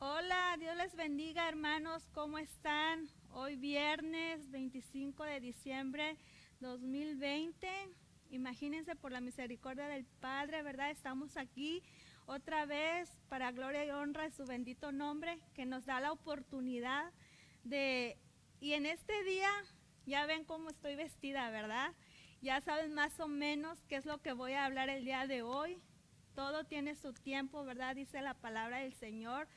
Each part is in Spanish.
Hola, Dios les bendiga, hermanos, ¿cómo están? Hoy viernes 25 de diciembre 2020. Imagínense, por la misericordia del Padre, ¿verdad? Estamos aquí otra vez para gloria y honra de su bendito nombre, que nos da la oportunidad de... Y en este día, ya ven cómo estoy vestida, ¿verdad? Ya saben más o menos qué es lo que voy a hablar el día de hoy. Todo tiene su tiempo, ¿verdad? Dice la palabra del Señor.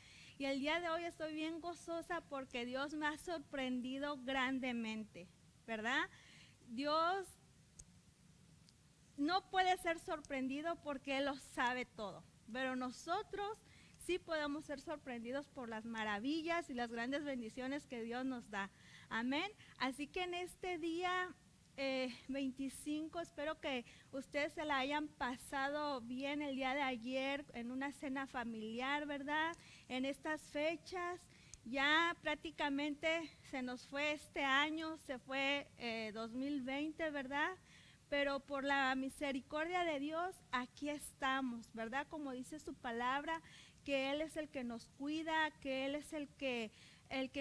Y el día de hoy estoy bien gozosa porque Dios me ha sorprendido grandemente, ¿verdad? Dios no puede ser sorprendido porque Él lo sabe todo, pero nosotros sí podemos ser sorprendidos por las maravillas y las grandes bendiciones que Dios nos da. Amén. Así que en este día 25, espero que ustedes se la hayan pasado bien el día de ayer en una cena familiar, ¿verdad? En estas fechas ya prácticamente se nos fue este año, se fue 2020, ¿verdad? Pero por la misericordia de Dios aquí estamos, ¿verdad? Como dice su palabra, que Él es el que nos cuida, que Él es el que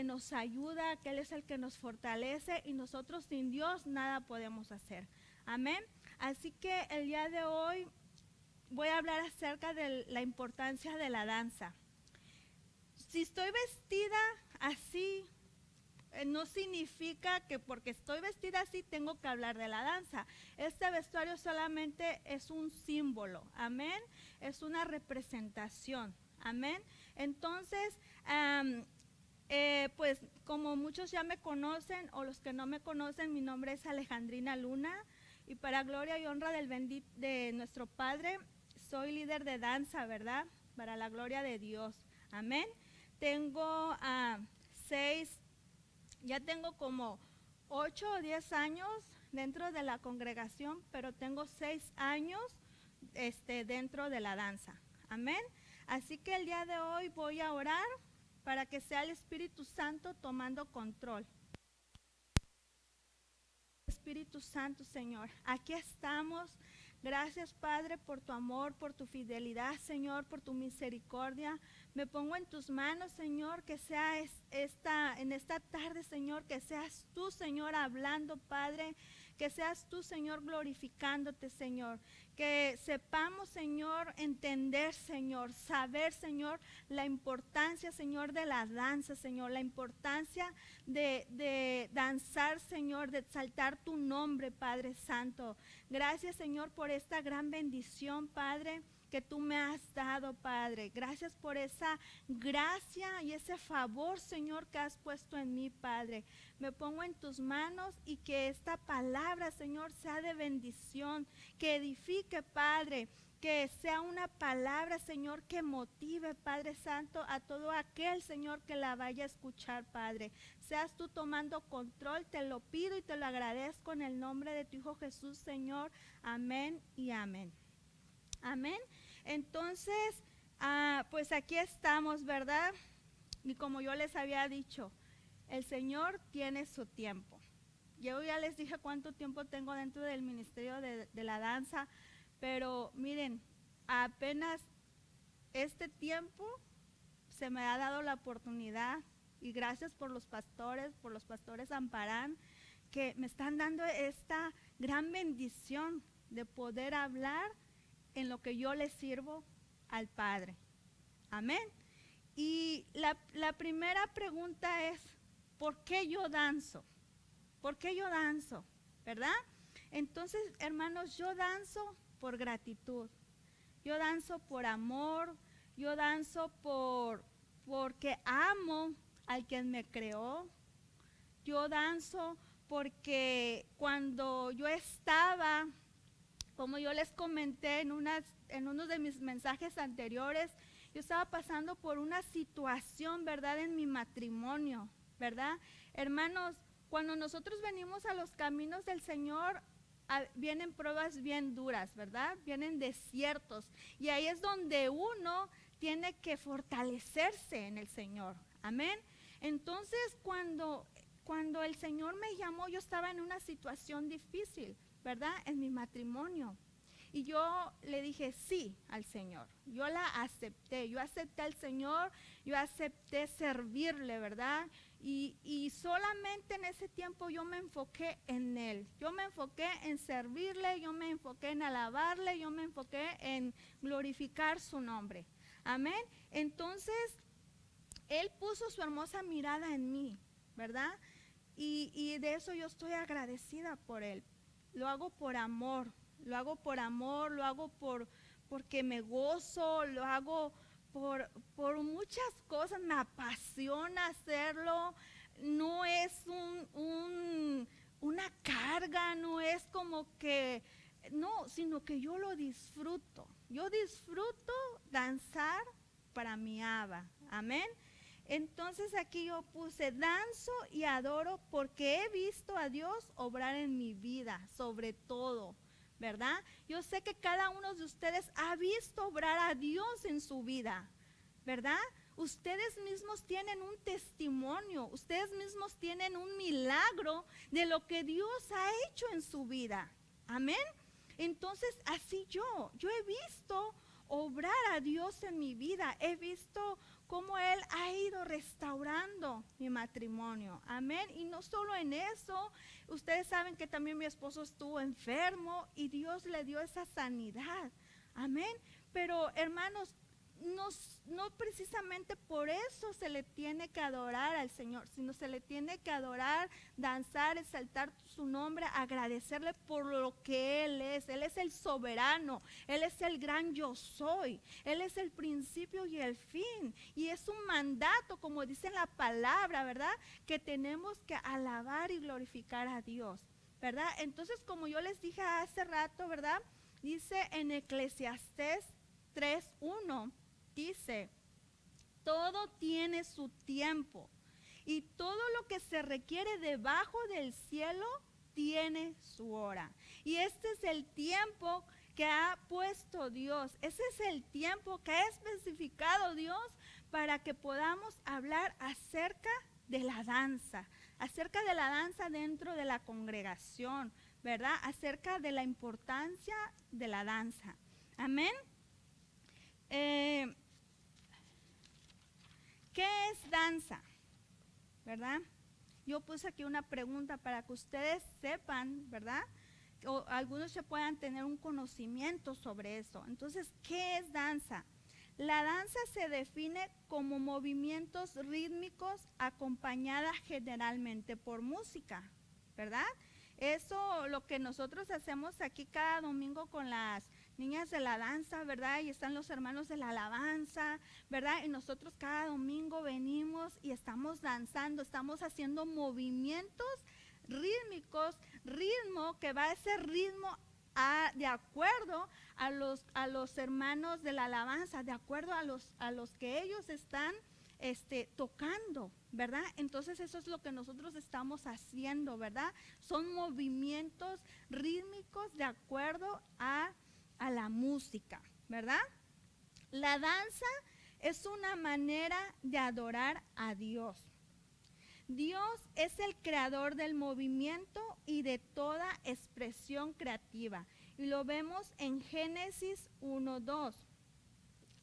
nos ayuda, que Él es el que nos fortalece, y nosotros sin Dios nada podemos hacer. Amén. Así que el día de hoy voy a hablar acerca de la importancia de la danza. Si estoy vestida así, no significa que porque estoy vestida así tengo que hablar de la danza. Este vestuario solamente es un símbolo, amén, es una representación, amén. Entonces, pues como muchos ya me conocen o los que no me conocen, mi nombre es Alejandrina Luna, y para gloria y honra de nuestro Padre, soy líder de danza, ¿verdad? Para la gloria de Dios, amén. Tengo ya tengo como 8 o 10 años dentro de la congregación, pero tengo 6 años dentro de la danza. Amén. Así que el día de hoy voy a orar para que sea el Espíritu Santo tomando control. Espíritu Santo, Señor, aquí estamos. Gracias, Padre, por tu amor, por tu fidelidad, Señor, por tu misericordia. Me pongo en tus manos, Señor, que sea en esta tarde, Señor, que seas tú, Señor, hablando, Padre, que seas tú, Señor, glorificándote, Señor. Que sepamos, Señor, entender, Señor, saber, Señor, la importancia, Señor, de la danza, Señor, la importancia de danzar, Señor, de exaltar tu nombre, Padre Santo. Gracias, Señor, por esta gran bendición, Padre, que tú me has dado, Padre. Gracias por esa gracia y ese favor, Señor, que has puesto en mí, Padre. Me pongo en tus manos y que esta palabra, Señor, sea de bendición, que edifique, Padre, que sea una palabra, Señor, que motive, Padre Santo, a todo aquel, Señor, que la vaya a escuchar, Padre. Seas tú tomando control, te lo pido y te lo agradezco en el nombre de tu Hijo Jesús, Señor. Amén y amén. Amén. Entonces, pues aquí estamos, ¿verdad? Y como yo les había dicho, el Señor tiene su tiempo. Yo ya les dije cuánto tiempo tengo dentro del ministerio de la danza, pero miren, apenas este tiempo se me ha dado la oportunidad, y gracias por los pastores Amparán, que me están dando esta gran bendición de poder hablar en lo que yo le sirvo al Padre. Amén. Y la primera pregunta es, ¿por qué yo danzo? ¿Por qué yo danzo? ¿Verdad? Entonces, hermanos, yo danzo por gratitud. Yo danzo por amor. Yo danzo porque amo al quien me creó. Yo danzo porque cuando yo estaba, como yo les comenté en uno de mis mensajes anteriores, yo estaba pasando por una situación, ¿verdad?, en mi matrimonio, ¿verdad? Hermanos, cuando nosotros venimos a los caminos del Señor, vienen pruebas bien duras, ¿verdad? Vienen desiertos. Y ahí es donde uno tiene que fortalecerse en el Señor. Amén. Entonces, cuando el Señor me llamó, yo estaba en una situación difícil, ¿verdad? En mi matrimonio. Y yo le dije sí al Señor. Yo la acepté. Yo acepté al Señor. Yo acepté servirle, ¿verdad? Y solamente en ese tiempo yo me enfoqué en Él. Yo me enfoqué en servirle. Yo me enfoqué en alabarle. Yo me enfoqué en glorificar su nombre. Amén. Entonces, Él puso su hermosa mirada en mí, ¿verdad? Y de eso yo estoy agradecida por Él. Lo hago por amor, lo hago por amor, lo hago porque me gozo, lo hago por muchas cosas, me apasiona hacerlo. No es una carga, no es como que, no, sino que yo lo disfruto. Yo disfruto danzar para mi Abba, amén. Entonces aquí yo puse, danzo y adoro porque he visto a Dios obrar en mi vida, sobre todo, ¿verdad? Yo sé que cada uno de ustedes ha visto obrar a Dios en su vida, ¿verdad? Ustedes mismos tienen un testimonio, ustedes mismos tienen un milagro de lo que Dios ha hecho en su vida, amén. Entonces así yo he visto obrar a Dios en mi vida, he visto cómo Él ha ido restaurando mi matrimonio, amén. Y no solo en eso, ustedes saben que también mi esposo estuvo enfermo y Dios le dio esa sanidad, amén. Pero hermanos, no precisamente por eso se le tiene que adorar al Señor, sino se le tiene que adorar, danzar, exaltar su nombre, agradecerle por lo que Él es. Él es el soberano, Él es el gran yo soy, Él es el principio y el fin. Y es un mandato, como dice la palabra, ¿verdad? Que tenemos que alabar y glorificar a Dios, ¿verdad? Entonces, como yo les dije hace rato, ¿verdad? Dice en Eclesiastés 3:1, dice, todo tiene su tiempo y todo lo que se requiere debajo del cielo tiene su hora. Y este es el tiempo que ha puesto Dios. Ese es el tiempo que ha especificado Dios para que podamos hablar acerca de la danza dentro de la congregación, ¿verdad? Acerca de la importancia de la danza. Amén. ¿Qué es danza? ¿Verdad? Yo puse aquí una pregunta para que ustedes sepan, ¿verdad? O algunos se puedan tener un conocimiento sobre eso. Entonces, ¿qué es danza? La danza se define como movimientos rítmicos acompañadas generalmente por música, ¿verdad? Eso lo que nosotros hacemos aquí cada domingo con las niñas de la danza, ¿verdad? Y están los hermanos de la alabanza, ¿verdad? Y nosotros cada domingo venimos y estamos danzando, estamos haciendo movimientos rítmicos, ritmo que va a ser ritmo de acuerdo a los hermanos de la alabanza, de acuerdo a los que ellos están tocando, ¿verdad? Entonces eso es lo que nosotros estamos haciendo, ¿verdad? Son movimientos rítmicos de acuerdo a la música, ¿verdad? La danza es una manera de adorar a Dios. Dios es el creador del movimiento y de toda expresión creativa. Y lo vemos en Génesis 1:2.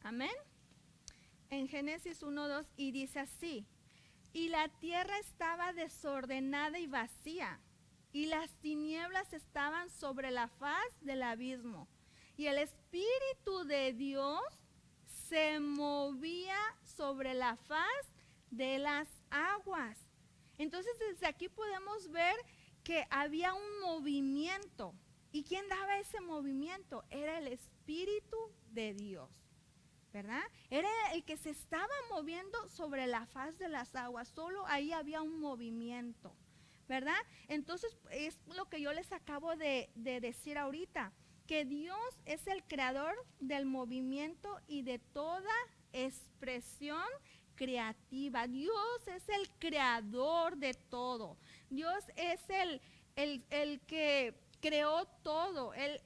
Amén. En Génesis 1:2 y dice así: y la tierra estaba desordenada y vacía, y las tinieblas estaban sobre la faz del abismo. Y el Espíritu de Dios se movía sobre la faz de las aguas. Entonces desde aquí podemos ver que había un movimiento. ¿Y quién daba ese movimiento? Era el Espíritu de Dios, ¿verdad? Era el que se estaba moviendo sobre la faz de las aguas. Solo ahí había un movimiento, ¿verdad? Entonces es lo que yo les acabo de decir ahorita, que Dios es el creador del movimiento y de toda expresión creativa. Dios es el creador de todo. Dios es el que creó todo. Él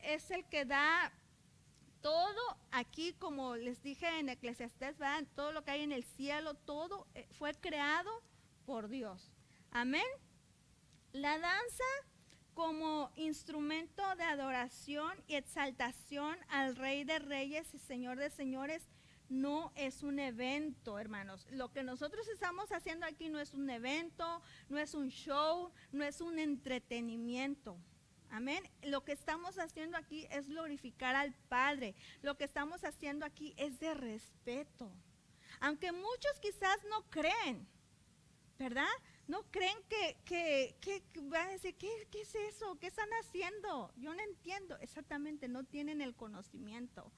es el que da todo aquí, como les dije en Eclesiastés, ¿verdad? Todo lo que hay en el cielo, todo fue creado por Dios. Amén. La danza como instrumento de adoración y exaltación al Rey de Reyes y Señor de Señores. No es un evento, hermanos. Lo que nosotros estamos haciendo aquí no es un evento, no es un show, no es un entretenimiento. Amén. Lo que estamos haciendo aquí es glorificar al Padre. Lo que estamos haciendo aquí es de respeto. Aunque muchos quizás no creen, ¿verdad? No creen que van a decir, ¿qué es eso? ¿Qué están haciendo? Yo no entiendo. Exactamente, no tienen el conocimiento,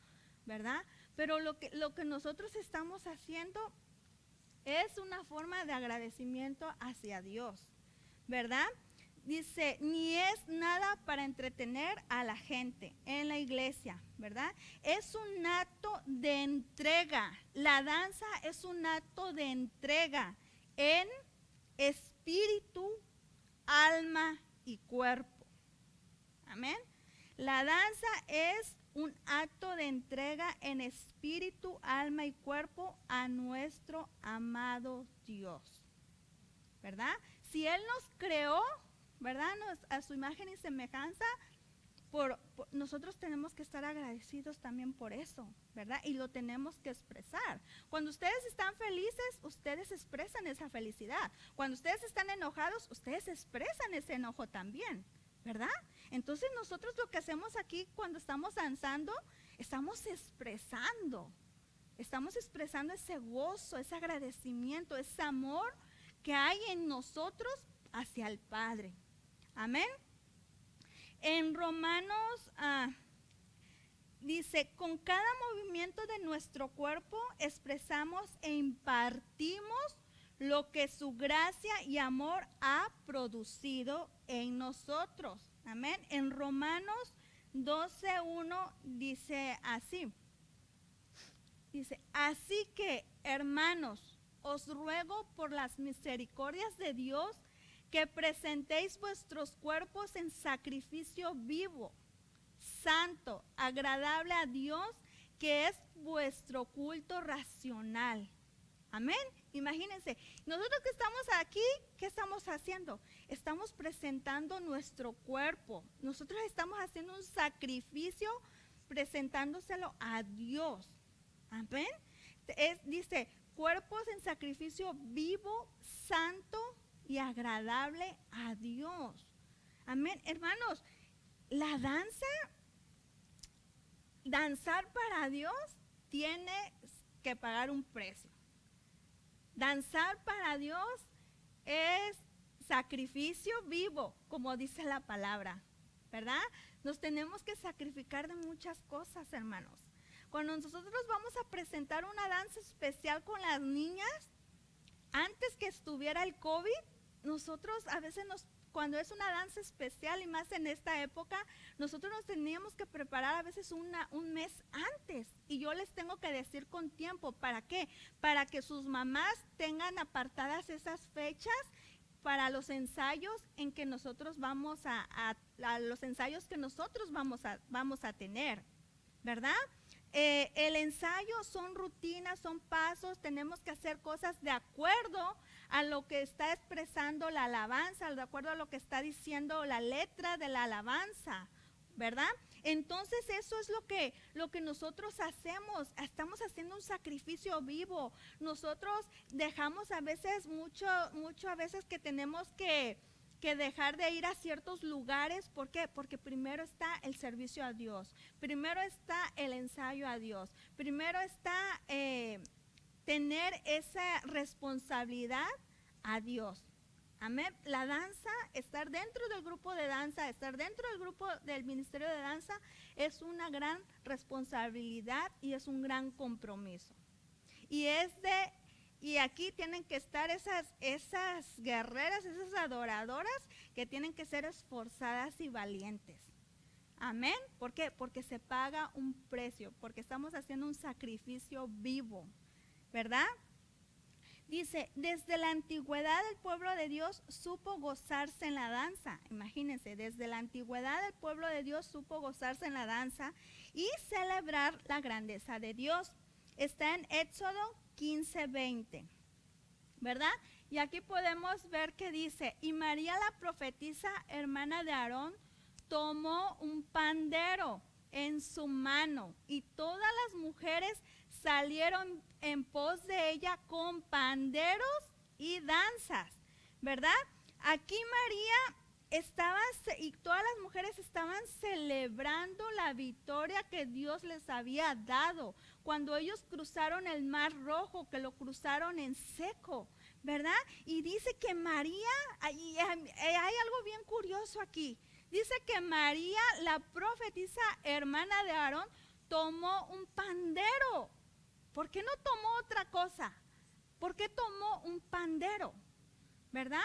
¿verdad? Pero lo que nosotros estamos haciendo es una forma de agradecimiento hacia Dios, ¿verdad? Dice, ni es nada para entretener a la gente en la iglesia, ¿verdad? Es un acto de entrega. La danza es un acto de entrega en espíritu, alma y cuerpo. Amén. La danza es un acto de entrega en espíritu, alma y cuerpo a nuestro amado Dios, ¿verdad? Si Él nos creó, ¿verdad? A su imagen y semejanza, nosotros tenemos que estar agradecidos también por eso, ¿verdad? Y lo tenemos que expresar. Cuando ustedes están felices, ustedes expresan esa felicidad. Cuando ustedes están enojados, ustedes expresan ese enojo también, ¿verdad? Entonces nosotros lo que hacemos aquí cuando estamos danzando, estamos expresando ese gozo, ese agradecimiento, ese amor que hay en nosotros hacia el Padre. Amén. En Romanos dice, con cada movimiento de nuestro cuerpo expresamos e impartimos lo que su gracia y amor ha producido en nosotros. Amén. En Romanos 12:1 dice así. Dice, así que, hermanos, os ruego por las misericordias de Dios que presentéis vuestros cuerpos en sacrificio vivo, santo, agradable a Dios, que es vuestro culto racional. Amén. Imagínense, nosotros que estamos aquí, ¿qué estamos haciendo? Estamos presentando nuestro cuerpo. Nosotros estamos haciendo un sacrificio presentándoselo a Dios. Amén. Dice, cuerpos en sacrificio vivo, santo y agradable a Dios. Amén. Hermanos, la danzar para Dios tiene que pagar un precio. Danzar para Dios es sacrificio vivo, como dice la palabra, ¿verdad? Nos tenemos que sacrificar de muchas cosas, hermanos. Cuando nosotros vamos a presentar una danza especial con las niñas, antes que estuviera el COVID, nosotros a veces cuando es una danza especial y más en esta época, nosotros nos teníamos que preparar a veces un mes antes. Y yo les tengo que decir con tiempo, ¿para qué? Para que sus mamás tengan apartadas esas fechas para los ensayos en que nosotros vamos a los ensayos que nosotros vamos a tener, ¿verdad? El ensayo son rutinas, son pasos, tenemos que hacer cosas de acuerdo a lo que está expresando la alabanza, de acuerdo a lo que está diciendo la letra de la alabanza, ¿verdad? Entonces eso es lo que nosotros hacemos, estamos haciendo un sacrificio vivo. Nosotros dejamos a veces mucho a veces que tenemos que dejar de ir a ciertos lugares. ¿Por qué? Porque primero está el servicio a Dios, primero está el ensayo a Dios, primero está tener esa responsabilidad a Dios. Amén. La danza, estar dentro del grupo de danza, estar dentro del grupo del ministerio de danza es una gran responsabilidad y es un gran compromiso. Y aquí tienen que estar esas guerreras, esas adoradoras que tienen que ser esforzadas y valientes. Amén. ¿Por qué? Porque se paga un precio, porque estamos haciendo un sacrificio vivo, ¿verdad? Dice, desde la antigüedad el pueblo de Dios supo gozarse en la danza. Imagínense, desde la antigüedad el pueblo de Dios supo gozarse en la danza y celebrar la grandeza de Dios. Está en Éxodo 15:20, ¿verdad? Y aquí podemos ver que dice, y María la profetisa, hermana de Aarón, tomó un pandero en su mano y todas las mujeres salieron en pos de ella con panderos y danzas, ¿verdad? Aquí María estaba y todas las mujeres estaban celebrando la victoria que Dios les había dado cuando ellos cruzaron el Mar Rojo, que lo cruzaron en seco, ¿verdad? Y dice que María, hay algo bien curioso aquí, dice que María, la profetisa hermana de Aarón, tomó un pandero. ¿Por qué no tomó otra cosa? ¿Por qué tomó un pandero? ¿Verdad?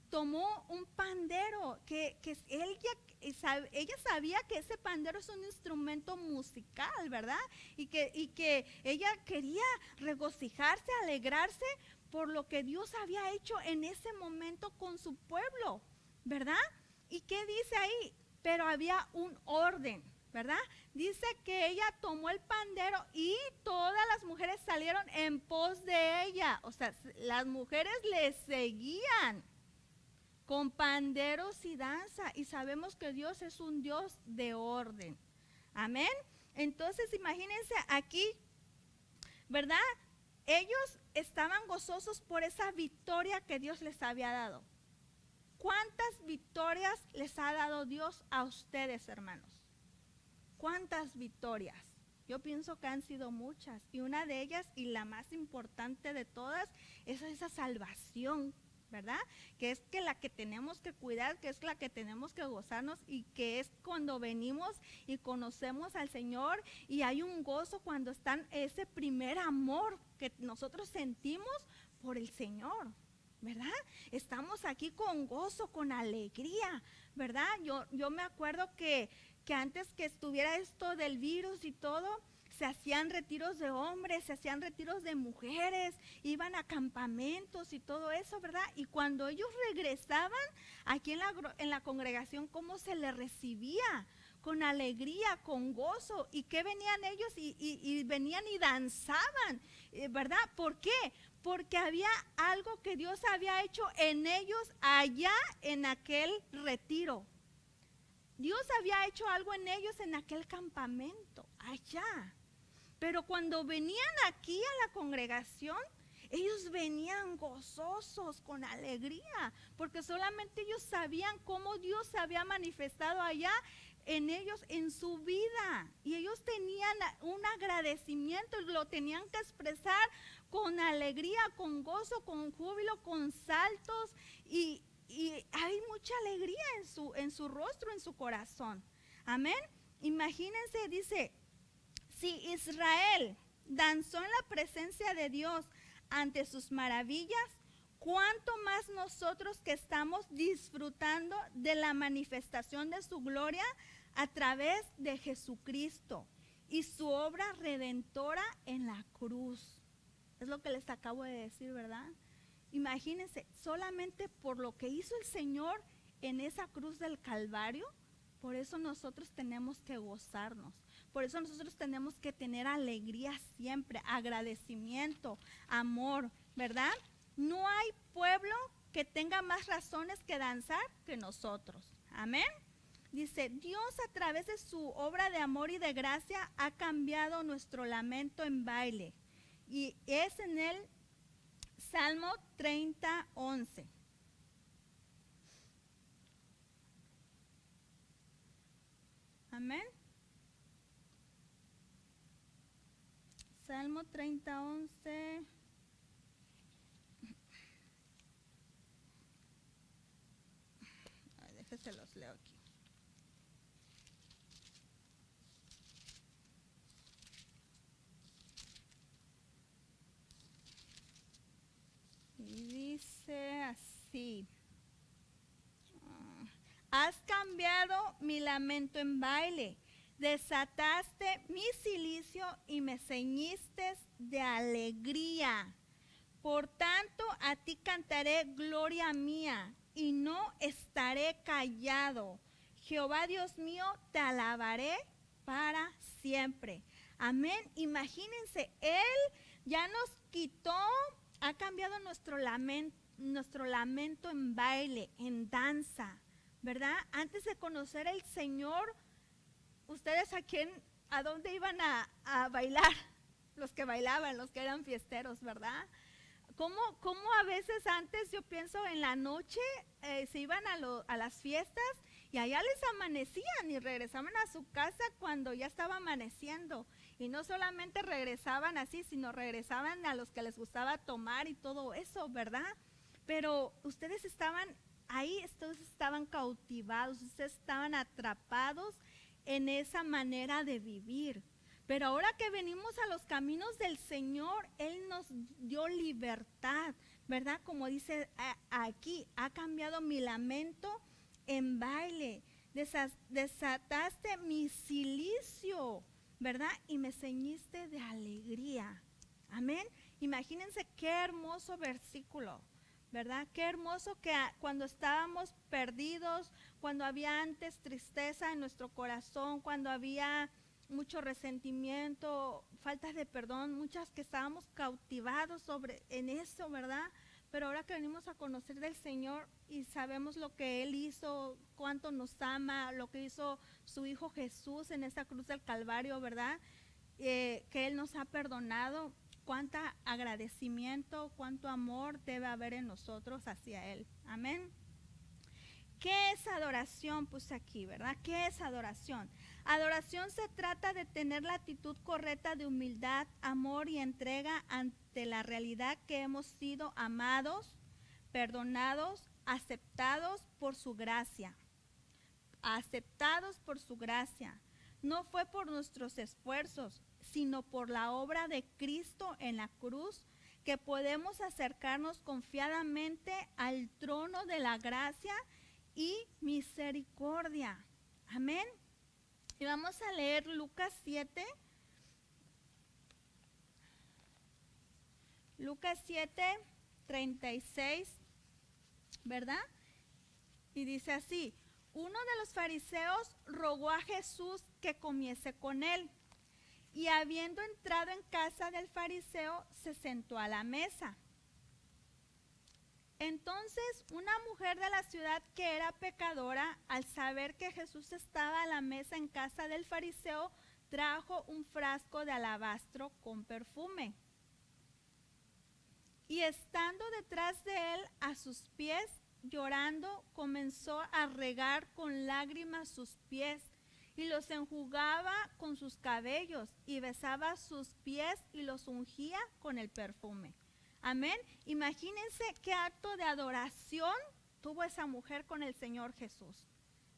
Tomó un pandero, que ella sabía que ese pandero es un instrumento musical, ¿verdad? Y que ella quería regocijarse, alegrarse por lo que Dios había hecho en ese momento con su pueblo, ¿verdad? ¿Y qué dice ahí? Pero había un orden, ¿verdad? Dice que ella tomó el pandero y todas las mujeres salieron en pos de ella. O sea, las mujeres le seguían con panderos y danza. Y sabemos que Dios es un Dios de orden. Amén. Entonces imagínense aquí, ¿verdad? Ellos estaban gozosos por esa victoria que Dios les había dado. ¿Cuántas victorias les ha dado Dios a ustedes, hermanos? ¿Cuántas victorias? Yo pienso que han sido muchas, y una de ellas, y la más importante de todas, es esa salvación, ¿verdad? Que es que la que tenemos que cuidar, que es la que tenemos que gozarnos, y que es cuando venimos y conocemos al Señor, y hay un gozo cuando está ese primer amor que nosotros sentimos por el Señor, ¿verdad? Estamos aquí con gozo, con alegría, ¿verdad? Yo me acuerdo que antes que estuviera esto del virus y todo, se hacían retiros de hombres, se hacían retiros de mujeres, iban a campamentos y todo eso, ¿verdad? Y cuando ellos regresaban aquí en la congregación, ¿cómo se les recibía? Con alegría, con gozo. ¿Y qué venían ellos? Y venían y danzaban, ¿verdad? ¿Por qué? Porque había algo que Dios había hecho en ellos allá en aquel retiro. Dios había hecho algo en ellos en aquel campamento, allá. Pero cuando venían aquí a la congregación, ellos venían gozosos, con alegría, porque solamente ellos sabían cómo Dios se había manifestado allá en ellos, en su vida. Y ellos tenían un agradecimiento, lo tenían que expresar con alegría, con gozo, con júbilo, con saltos, y hay mucha alegría en su rostro, en su corazón. Amén. Imagínense, dice, si Israel danzó en la presencia de Dios ante sus maravillas, ¿cuánto más nosotros que estamos disfrutando de la manifestación de su gloria a través de Jesucristo y su obra redentora en la cruz? Es lo que les acabo de decir, ¿verdad? Imagínense, solamente por lo que hizo el Señor en esa cruz del Calvario, por eso nosotros tenemos que gozarnos, por eso nosotros tenemos que tener alegría siempre, agradecimiento, amor, ¿verdad? No hay pueblo que tenga más razones que danzar que nosotros. Amén. Dice, Dios a través de su obra de amor y de gracia ha cambiado nuestro lamento en baile. Y es en el Salmo 30:11. Amén. Salmo 30:11. Déjense los leo aquí. Y dice así: has cambiado mi lamento en baile, desataste mi cilicio y me ceñiste de alegría. Por tanto, a ti cantaré gloria mía y no estaré callado. Jehová Dios mío, te alabaré para siempre. Amén. Imagínense, Él ya nos quitó, ha cambiado nuestro lamento en baile, en danza, ¿verdad? Antes de conocer el Señor, ¿ustedes a dónde iban a bailar? Los que bailaban, los que eran fiesteros, ¿verdad? ¿Cómo a veces antes yo pienso en la noche se iban a las fiestas y allá les amanecían y regresaban a su casa cuando ya estaba amaneciendo? Y no solamente regresaban así, sino regresaban a los que les gustaba tomar y todo eso, ¿verdad? Pero ustedes estaban ahí, ustedes estaban cautivados, ustedes estaban atrapados en esa manera de vivir. Pero ahora que venimos a los caminos del Señor, Él nos dio libertad, ¿verdad? Como dice aquí, ha cambiado mi lamento en baile, desataste mi cilicio, ¿verdad? Y me ceñiste de alegría. Amén. Imagínense qué hermoso versículo, ¿verdad? Qué hermoso que cuando estábamos perdidos, cuando había antes tristeza en nuestro corazón, cuando había mucho resentimiento, faltas de perdón, muchas que estábamos cautivados en eso, ¿verdad? Pero ahora que venimos a conocer del Señor y sabemos lo que Él hizo, cuánto nos ama, lo que hizo su Hijo Jesús en esa cruz del Calvario, ¿verdad? Que Él nos ha perdonado, cuánto agradecimiento, cuánto amor debe haber en nosotros hacia Él. Amén. ¿Qué es adoración? Pues aquí, ¿verdad? ¿Qué es adoración? Adoración se trata de tener la actitud correcta de humildad, amor y entrega ante la realidad que hemos sido amados, perdonados, aceptados por su gracia. Aceptados por su gracia. No fue por nuestros esfuerzos, sino por la obra de Cristo en la cruz, que podemos acercarnos confiadamente al trono de la gracia y misericordia. Amén. Y vamos a leer Lucas 7. Lucas 7, 36, ¿verdad? Y dice así: uno de los fariseos rogó a Jesús que comiese con él. Y habiendo entrado en casa del fariseo, se sentó a la mesa. Entonces una mujer de la ciudad que era pecadora, al saber que Jesús estaba a la mesa en casa del fariseo, trajo un frasco de alabastro con perfume. Y estando detrás de él a sus pies, llorando, comenzó a regar con lágrimas sus pies y los enjugaba con sus cabellos y besaba sus pies y los ungía con el perfume. Amén. Imagínense qué acto de adoración tuvo esa mujer con el Señor Jesús,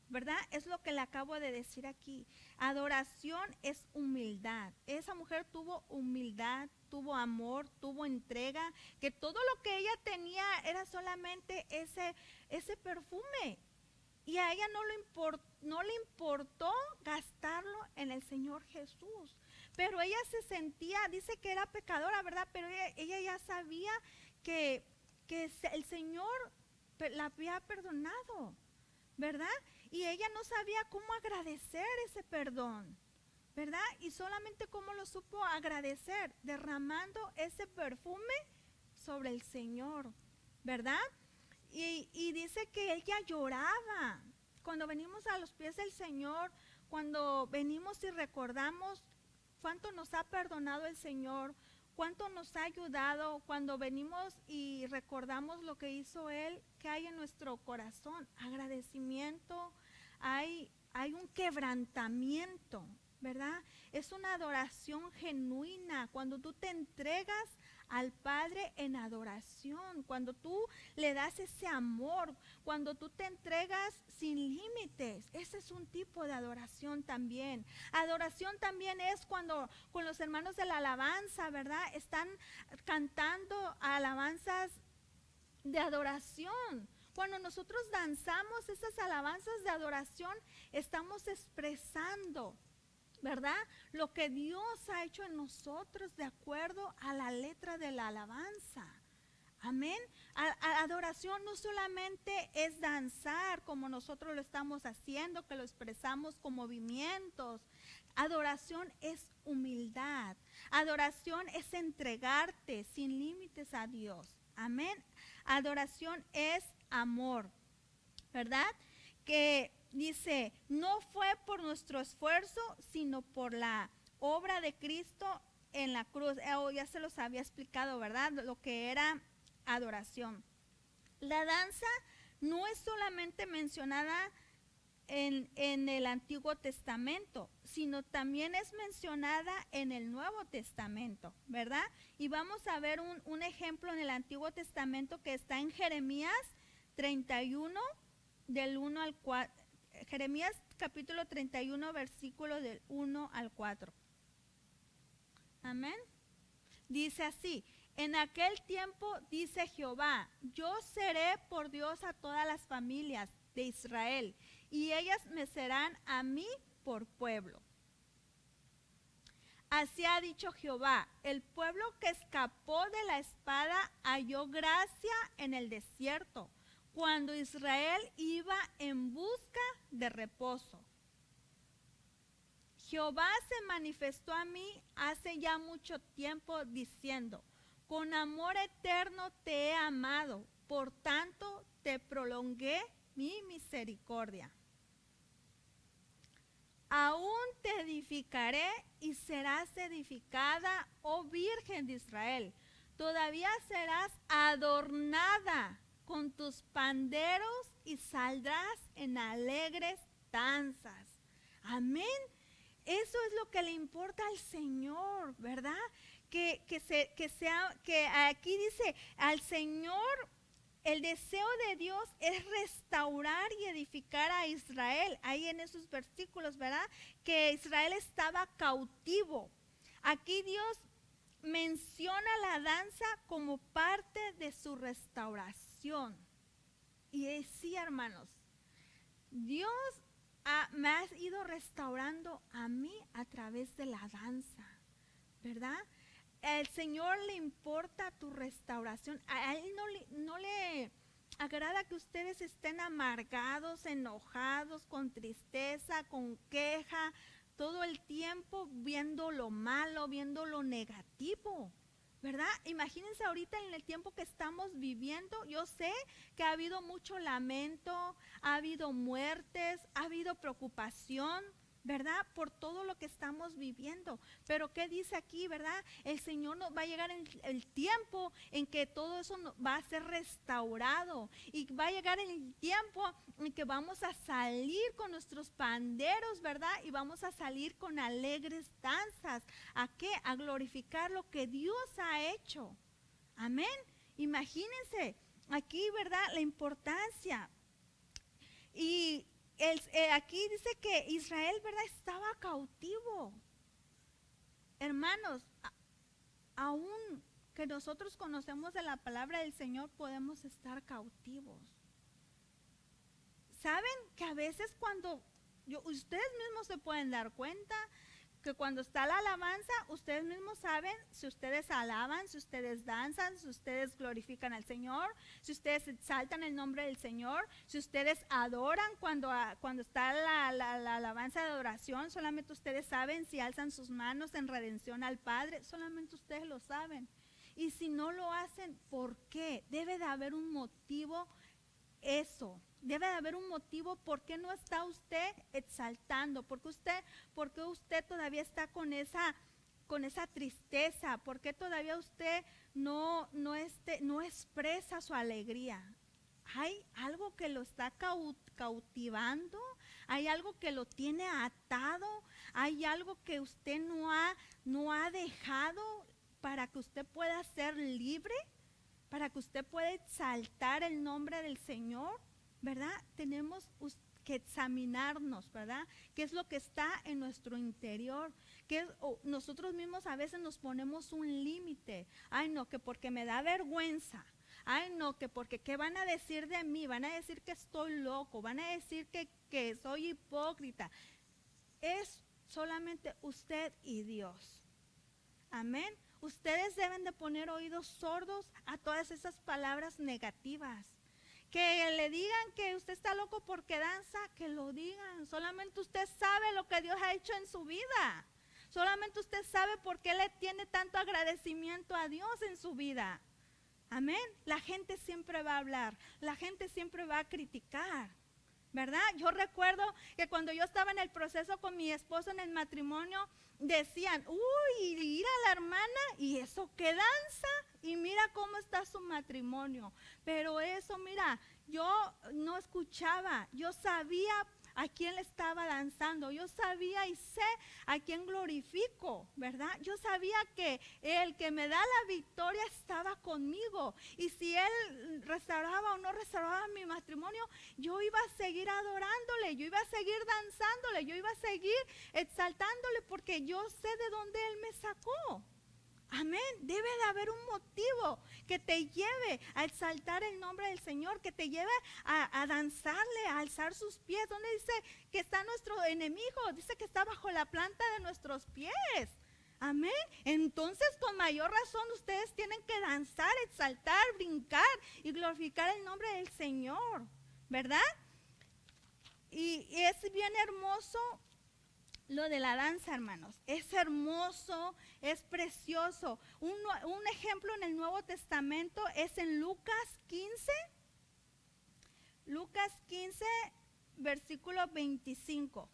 ¿verdad? Es lo que le acabo de decir aquí. Adoración es humildad. Esa mujer tuvo humildad, tuvo amor, tuvo entrega, que todo lo que ella tenía era solamente ese perfume. Y a ella no le importó gastarlo en el Señor Jesús. Pero ella se sentía, dice que era pecadora, ¿verdad? Pero ella ya sabía que el Señor la había perdonado, ¿verdad? Y ella no sabía cómo agradecer ese perdón, ¿verdad? Y solamente cómo lo supo agradecer, derramando ese perfume sobre el Señor, ¿verdad? Y dice que ella lloraba. Cuando venimos a los pies del Señor, cuando venimos y recordamos cuánto nos ha perdonado el Señor, cuánto nos ha ayudado, cuando venimos y recordamos lo que hizo Él, que hay en nuestro corazón, agradecimiento, hay un quebrantamiento, ¿verdad? Es una adoración genuina, cuando tú te entregas al Padre en adoración, cuando tú le das ese amor, cuando tú te entregas sin límites. Ese es un tipo de adoración también. Adoración también es cuando con los hermanos de la alabanza, ¿verdad? Están cantando alabanzas de adoración. Cuando nosotros danzamos esas alabanzas de adoración, estamos expresando, ¿verdad? Lo que Dios ha hecho en nosotros de acuerdo a la letra de la alabanza. Amén. Adoración no solamente es danzar como nosotros lo estamos haciendo, que lo expresamos con movimientos. Adoración es humildad. Adoración es entregarte sin límites a Dios. Amén. Adoración es amor, ¿verdad? que dice, no fue por nuestro esfuerzo, sino por la obra de Cristo en la cruz. Ya se los había explicado, ¿verdad? Lo que era adoración. La danza no es solamente mencionada en el Antiguo Testamento, sino también es mencionada en el Nuevo Testamento, ¿verdad? Y vamos a ver un ejemplo en el Antiguo Testamento que está en Jeremías 31, del 1 al 4. Jeremías capítulo 31, versículo del 1 al 4. Amén. Dice así: en aquel tiempo, dice Jehová, yo seré por Dios a todas las familias de Israel, y ellas me serán a mí por pueblo. Así ha dicho Jehová, el pueblo que escapó de la espada halló gracia en el desierto, cuando Israel iba en busca de reposo. Jehová se manifestó a mí hace ya mucho tiempo diciendo, con amor eterno te he amado, por tanto te prolongué mi misericordia. Aún te edificaré y serás edificada, oh Virgen de Israel. Todavía serás adornada con tus panderos y saldrás en alegres danzas. Amén. Eso es lo que le importa al Señor, ¿verdad? Que aquí dice, al Señor, el deseo de Dios es restaurar y edificar a Israel. Ahí en esos versículos, ¿verdad? Que Israel estaba cautivo. Aquí Dios menciona la danza como parte de su restauración. Y sí, hermanos, Dios me ha ido restaurando a mí a través de la danza, ¿verdad? El Señor le importa tu restauración. A Él no le agrada que ustedes estén amargados, enojados, con tristeza, con queja, todo el tiempo viendo lo malo, viendo lo negativo, ¿verdad? Imagínense ahorita en el tiempo que estamos viviendo. Yo sé que ha habido mucho lamento, ha habido muertes, ha habido preocupación, ¿verdad? Por todo lo que estamos viviendo. Pero ¿qué dice aquí, verdad? El Señor nos va a llegar el tiempo en que todo eso va a ser restaurado. Y va a llegar el tiempo en que vamos a salir con nuestros panderos, ¿verdad? Y vamos a salir con alegres danzas. ¿A qué? A glorificar lo que Dios ha hecho. Amén. Imagínense aquí, ¿verdad? La importancia. Y aquí dice que Israel, ¿verdad? Estaba cautivo. Hermanos, aún que nosotros conocemos de la palabra del Señor, podemos estar cautivos. ¿Saben que a veces ustedes mismos se pueden dar cuenta que cuando está la alabanza, ustedes mismos saben si ustedes alaban, si ustedes danzan, si ustedes glorifican al Señor, si ustedes exaltan el nombre del Señor, si ustedes adoran cuando está la alabanza de adoración? Solamente ustedes saben si alzan sus manos en redención al Padre, solamente ustedes lo saben. Y si no lo hacen, ¿por qué? Debe de haber un motivo. Eso, debe de haber un motivo. ¿Por qué no está usted exaltando? ¿Por qué usted todavía está con esa tristeza? ¿Por qué todavía usted no expresa su alegría? Hay algo que lo está cautivando, hay algo que lo tiene atado, hay algo que usted no ha dejado para que usted pueda ser libre, para que usted pueda exaltar el nombre del Señor, ¿verdad? Tenemos que examinarnos, ¿verdad? ¿Qué es lo que está en nuestro interior? Nosotros mismos a veces nos ponemos un límite. Ay, no, que porque me da vergüenza. Ay, no, que porque ¿qué van a decir de mí? Van a decir que estoy loco, van a decir que soy hipócrita. Es solamente usted y Dios. Amén. Ustedes deben de poner oídos sordos a todas esas palabras negativas. Que le digan que usted está loco porque danza, que lo digan. Solamente usted sabe lo que Dios ha hecho en su vida. Solamente usted sabe por qué le tiene tanto agradecimiento a Dios en su vida. Amén. La gente siempre va a hablar, la gente siempre va a criticar. ¿verdad? Yo recuerdo que cuando yo estaba en el proceso con mi esposo en el matrimonio, decían, uy, ir a la hermana y eso qué danza, y mira cómo está su matrimonio. Pero eso, mira, yo no escuchaba, yo sabía a quién le estaba danzando, yo sabía y sé a quién glorifico, ¿verdad? Yo sabía que el que me da la victoria estaba conmigo, y si él restauraba o no restauraba mi matrimonio, yo iba a seguir adorándole, yo iba a seguir danzándole, yo iba a seguir exaltándole, porque yo sé de dónde él me sacó. Amén. Debe de haber un motivo que te lleve a exaltar el nombre del Señor, que te lleve a danzarle, a alzar sus pies. ¿Dónde dice que está nuestro enemigo? Dice que está bajo la planta de nuestros pies. Amén. Entonces, con mayor razón, ustedes tienen que danzar, exaltar, brincar y glorificar el nombre del Señor, ¿verdad? Y es bien hermoso lo de la danza, hermanos. Es hermoso, es precioso. Un ejemplo en el Nuevo Testamento es en Lucas 15. Lucas 15, versículo 25.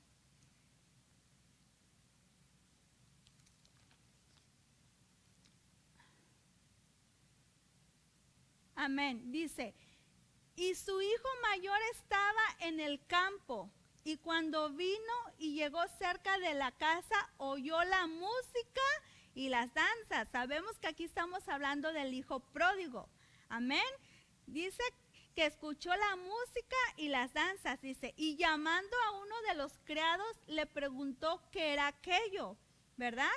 Amén. Dice, y su hijo mayor estaba en el campo, y cuando vino y llegó cerca de la casa, oyó la música y las danzas. Sabemos que aquí estamos hablando del hijo pródigo. Amén. Dice que escuchó la música y las danzas, dice, y llamando a uno de los criados le preguntó qué era aquello, ¿verdad?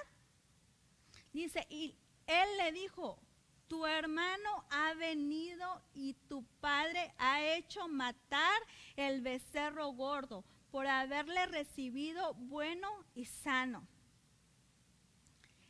Dice, y él le dijo, tu hermano ha venido y tu padre ha hecho matar el becerro gordo por haberle recibido bueno y sano.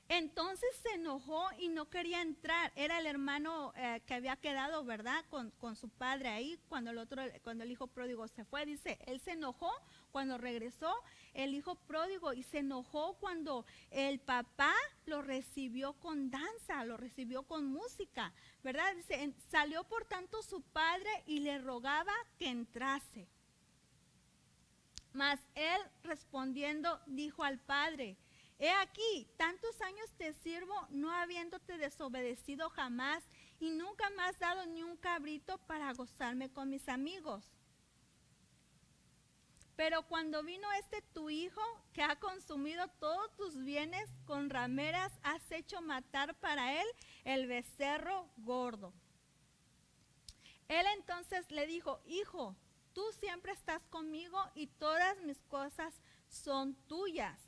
Entonces se enojó y no quería entrar. Era el hermano que había quedado, ¿verdad? Con su padre ahí cuando el hijo pródigo se fue. Dice, él se enojó cuando regresó el hijo pródigo, y se enojó cuando el papá lo recibió con danza, lo recibió con música, ¿verdad? Dice, salió por tanto su padre y le rogaba que entrase. Mas él respondiendo dijo al padre, he aquí, tantos años te sirvo, no habiéndote desobedecido jamás, y nunca me has dado ni un cabrito para gozarme con mis amigos. Pero cuando vino tu hijo, que ha consumido todos tus bienes, con rameras has hecho matar para él el becerro gordo. Él entonces le dijo, hijo, tú siempre estás conmigo y todas mis cosas son tuyas.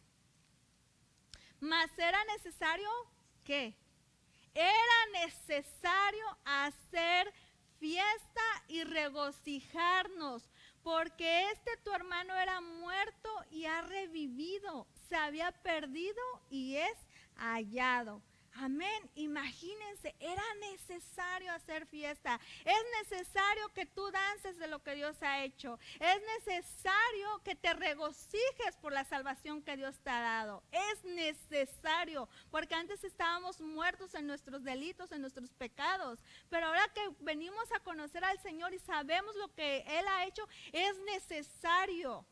Mas era necesario, ¿qué? Era necesario hacer fiesta y regocijarnos, porque tu hermano era muerto y ha revivido, se había perdido y es hallado. Amén. Imagínense, era necesario hacer fiesta. Es necesario que tú dances de lo que Dios ha hecho. Es necesario que te regocijes por la salvación que Dios te ha dado. Es necesario, porque antes estábamos muertos en nuestros delitos, en nuestros pecados. Pero ahora que venimos a conocer al Señor y sabemos lo que Él ha hecho, es necesario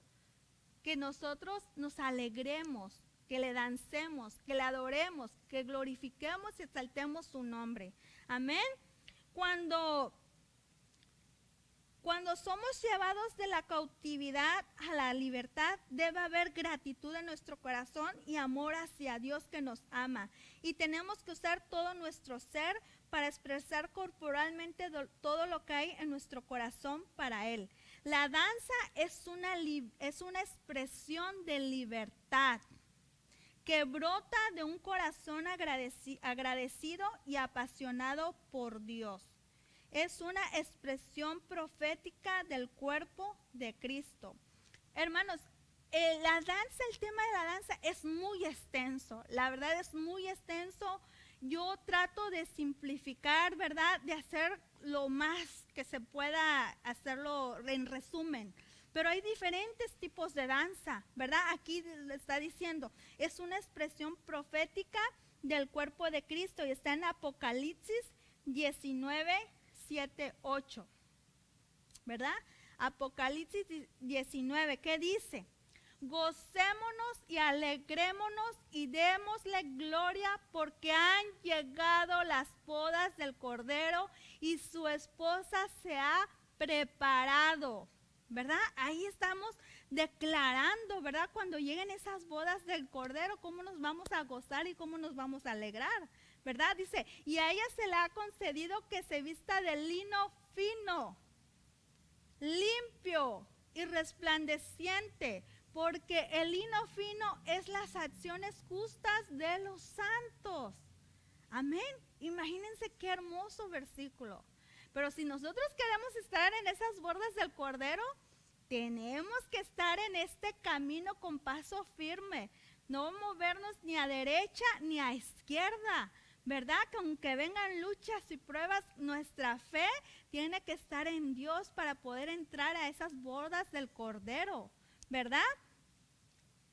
que nosotros nos alegremos, que le dancemos, que le adoremos, que glorifiquemos y exaltemos su nombre. Amén. Cuando somos llevados de la cautividad a la libertad, debe haber gratitud en nuestro corazón y amor hacia Dios que nos ama. Y tenemos que usar todo nuestro ser para expresar corporalmente todo lo que hay en nuestro corazón para Él. La danza es una expresión de libertad que brota de un corazón agradecido y apasionado por Dios. Es una expresión profética del cuerpo de Cristo. Hermanos, el tema de la danza es muy extenso, la verdad es muy extenso. Yo trato de simplificar, ¿verdad? De hacer lo más que se pueda hacerlo en resumen. Pero hay diferentes tipos de danza, ¿verdad? Aquí le está diciendo, es una expresión profética del cuerpo de Cristo y está en Apocalipsis 19, 7, 8, ¿verdad? Apocalipsis 19, ¿qué dice? Gocémonos y alegrémonos y démosle gloria porque han llegado las bodas del Cordero y su esposa se ha preparado, ¿verdad? Ahí estamos declarando, ¿verdad? Cuando lleguen esas bodas del Cordero, cómo nos vamos a gozar y cómo nos vamos a alegrar, ¿verdad? Dice, y a ella se le ha concedido que se vista de lino fino, limpio y resplandeciente, porque el lino fino es las acciones justas de los santos. Amén. Imagínense qué hermoso versículo. Pero si nosotros queremos estar en esas bodas del Cordero, tenemos que estar en este camino con paso firme, no movernos ni a derecha ni a izquierda, ¿verdad? Que aunque vengan luchas y pruebas, nuestra fe tiene que estar en Dios para poder entrar a esas bodas del Cordero, ¿verdad?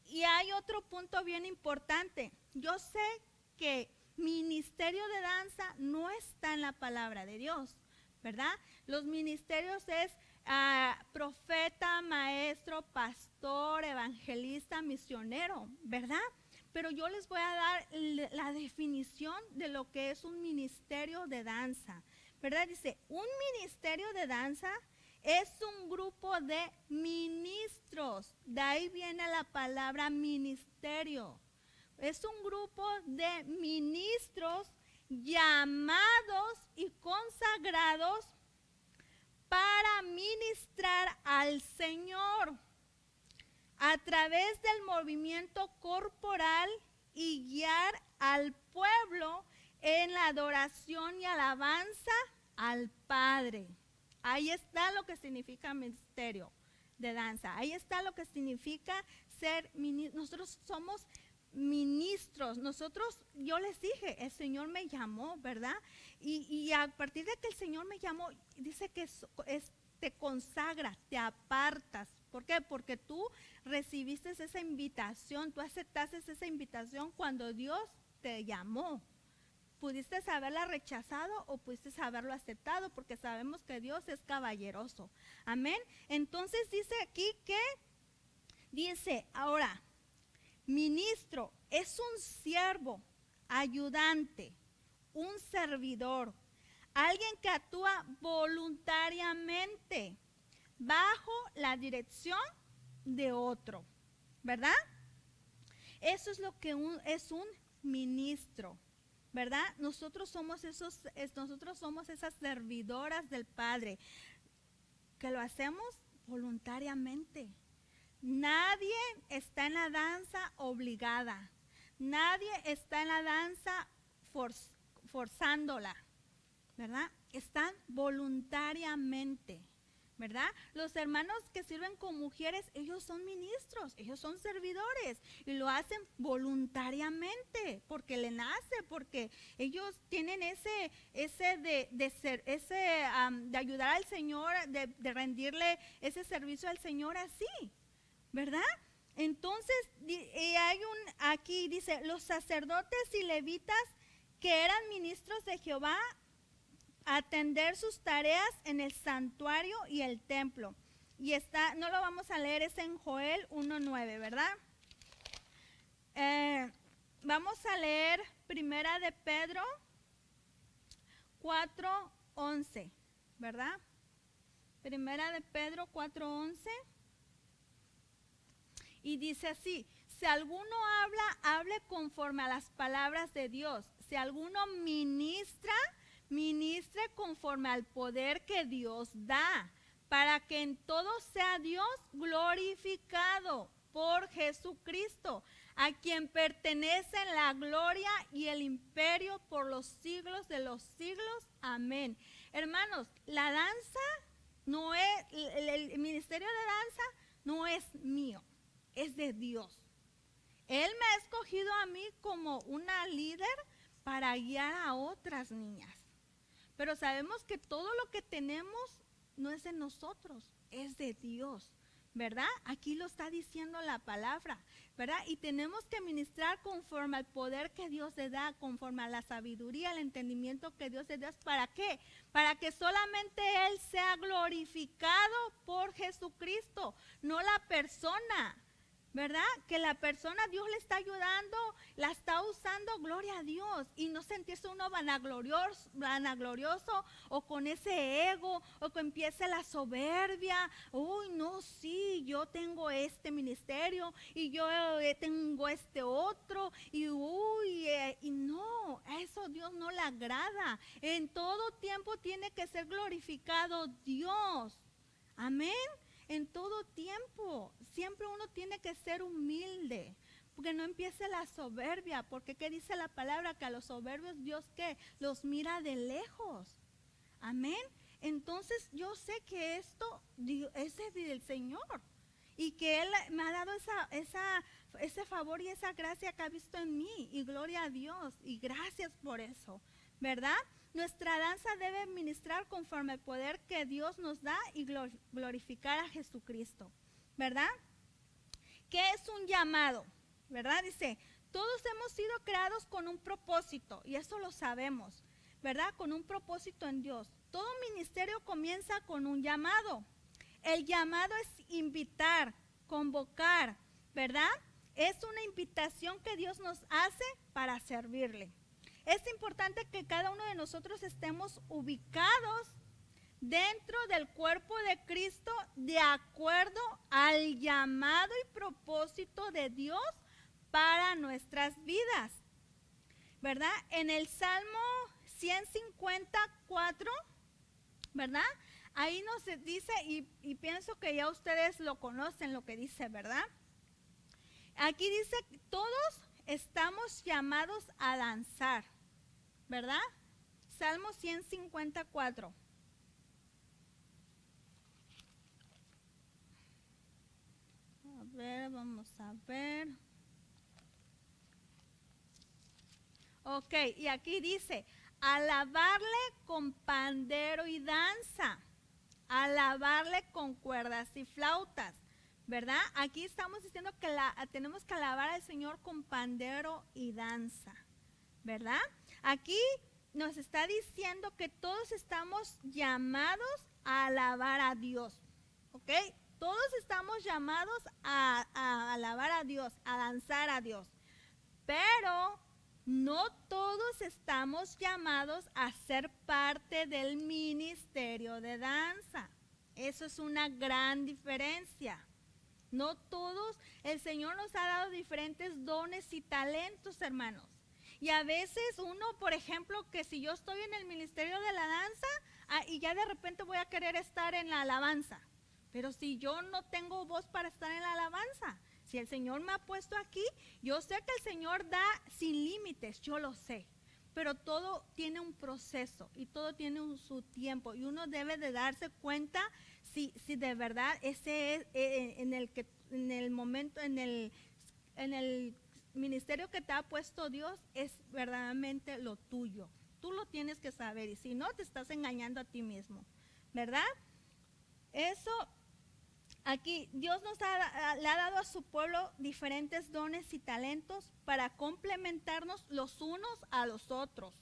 Y hay otro punto bien importante. Yo sé que ministerio de danza no está en la palabra de Dios, ¿verdad? Los ministerios es profeta, maestro, pastor, evangelista, misionero, ¿verdad? Pero yo les voy a dar la definición de lo que es un ministerio de danza, ¿verdad? Dice, un ministerio de danza es un grupo de ministros, de ahí viene la palabra ministerio. Es un grupo de ministros llamados y consagrados para ministrar al Señor a través del movimiento corporal y guiar al pueblo en la adoración y alabanza al Padre. Ahí está lo que significa ministerio de danza. Ahí está lo que significa ser ministro. Nosotros somos ministros. Nosotros, yo les dije, el Señor me llamó, ¿verdad? Y a partir de que el Señor me llamó, dice que te consagras, te apartas. ¿Por qué? Porque tú recibiste esa invitación, tú aceptaste esa invitación cuando Dios te llamó. Pudiste haberla rechazado o pudiste haberlo aceptado, porque sabemos que Dios es caballeroso. Amén. Entonces dice aquí que, dice ahora, ministro es un siervo, ayudante, un servidor, alguien que actúa voluntariamente bajo la dirección de otro, ¿verdad? Eso es lo que es un ministro, ¿verdad? Nosotros somos esas servidoras del Padre, que lo hacemos voluntariamente. Nadie está en la danza obligada, nadie está en la danza forzándola, ¿verdad? Están voluntariamente, ¿verdad? Los hermanos que sirven con mujeres, ellos son ministros, ellos son servidores y lo hacen voluntariamente porque le nace, porque ellos tienen ese de ayudar al Señor, de rendirle ese servicio al Señor así, ¿verdad? Entonces, aquí dice, los sacerdotes y levitas que eran ministros de Jehová, atender sus tareas en el santuario y el templo. Y está, no lo vamos a leer, es en Joel 1:9, ¿verdad? Vamos a leer Primera de Pedro 4:11, ¿verdad? Primera de Pedro 4:11. Y dice así, si alguno habla, hable conforme a las palabras de Dios. Si alguno ministre conforme al poder que Dios da, para que en todo sea Dios glorificado por Jesucristo, a quien pertenecen la gloria y el imperio por los siglos de los siglos. Amén. Hermanos, la danza no es, el ministerio de danza no es mío, es de Dios. Él me ha escogido a mí como una líder para guiar a otras niñas. Pero sabemos que todo lo que tenemos no es de nosotros, es de Dios, ¿verdad? Aquí lo está diciendo la palabra, ¿verdad? Y tenemos que ministrar conforme al poder que Dios le da, conforme a la sabiduría, el entendimiento que Dios le da. ¿Para qué? Para que solamente Él sea glorificado por Jesucristo, no la persona, ¿verdad? Que la persona Dios le está ayudando, la está usando, gloria a Dios, y no sentirse uno vanaglorioso o con ese ego, o que empiece la soberbia. Uy, no, sí, yo tengo este ministerio y yo tengo este otro, y y no, a eso Dios no le agrada. En todo tiempo tiene que ser glorificado Dios. Amén. En todo tiempo, siempre uno tiene que ser humilde, porque no empiece la soberbia, porque ¿qué dice la palabra? Que a los soberbios Dios, ¿qué? Los mira de lejos. Amén. Entonces yo sé que esto es del Señor, y que Él me ha dado ese favor y esa gracia que ha visto en mí, y gloria a Dios, y gracias por eso, ¿verdad? Nuestra danza debe ministrar conforme al poder que Dios nos da y glorificar a Jesucristo, ¿verdad? ¿Qué es un llamado? ¿Verdad? Dice, todos hemos sido creados con un propósito, y eso lo sabemos, ¿verdad? Con un propósito en Dios. Todo ministerio comienza con un llamado. El llamado es invitar, convocar, ¿verdad? Es una invitación que Dios nos hace para servirle. Es importante que cada uno de nosotros estemos ubicados dentro del cuerpo de Cristo de acuerdo al llamado y propósito de Dios para nuestras vidas, ¿verdad? En el Salmo 154, ¿verdad? Ahí nos dice, y pienso que ya ustedes lo conocen lo que dice, ¿verdad? Aquí dice, todos estamos llamados a danzar, ¿verdad? Salmo 154. A ver, vamos a ver. Ok, y aquí dice, alabarle con pandero y danza, alabarle con cuerdas y flautas, ¿verdad? Aquí estamos diciendo que tenemos que alabar al Señor con pandero y danza, ¿verdad? Aquí nos está diciendo que todos estamos llamados a alabar a Dios, ¿ok? Todos estamos llamados a alabar a Dios, a danzar a Dios, pero no todos estamos llamados a ser parte del ministerio de danza. Eso es una gran diferencia. No todos, el Señor nos ha dado diferentes dones y talentos, hermanos. Y a veces uno, por ejemplo, que si yo estoy en el ministerio de la danza, y ya de repente voy a querer estar en la alabanza. Pero si yo no tengo voz para estar en la alabanza, si el Señor me ha puesto aquí, yo sé que el Señor da sin límites, yo lo sé. Pero todo tiene un proceso y todo tiene su tiempo. Y uno debe de darse cuenta si de verdad ese es en el momento, en el ministerio que te ha puesto Dios, es verdaderamente lo tuyo. Tú lo tienes que saber, y si no, te estás engañando a ti mismo, ¿verdad? Eso, aquí Dios le ha dado a su pueblo diferentes dones y talentos para complementarnos los unos a los otros,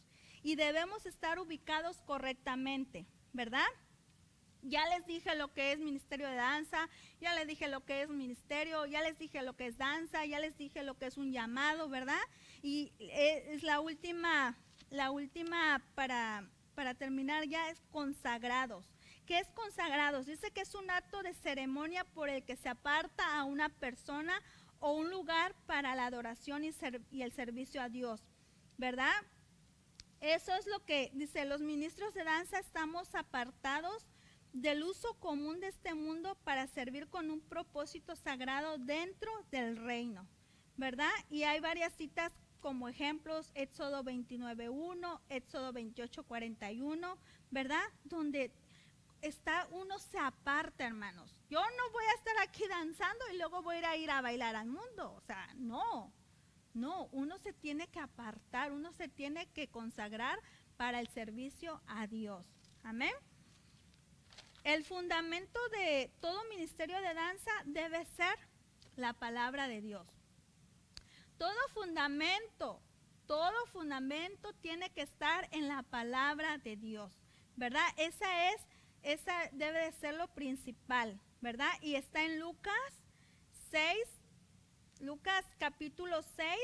y debemos estar ubicados correctamente, ¿verdad? Ya les dije lo que es ministerio de danza, ya les dije lo que es ministerio, ya les dije lo que es danza, ya les dije lo que es un llamado, ¿verdad? Y es la última para terminar ya, es consagrados. ¿Qué es consagrados? Dice que es un acto de ceremonia por el que se aparta a una persona o un lugar para la adoración y el servicio a Dios, ¿verdad? Eso es lo que dice, los ministros de danza estamos apartados del uso común de este mundo para servir con un propósito sagrado dentro del reino, ¿verdad? Y hay varias citas como ejemplos, Éxodo 29:1, Éxodo 28:41, ¿verdad? Donde uno se aparta, hermanos. Yo no voy a estar aquí danzando y luego voy a ir a bailar al mundo, o sea, no, uno se tiene que apartar, uno se tiene que consagrar para el servicio a Dios, amén. El fundamento de todo ministerio de danza debe ser la palabra de Dios. Todo fundamento tiene que estar en la palabra de Dios, ¿verdad? Esa debe de ser lo principal, ¿verdad? Y está en Lucas capítulo 6,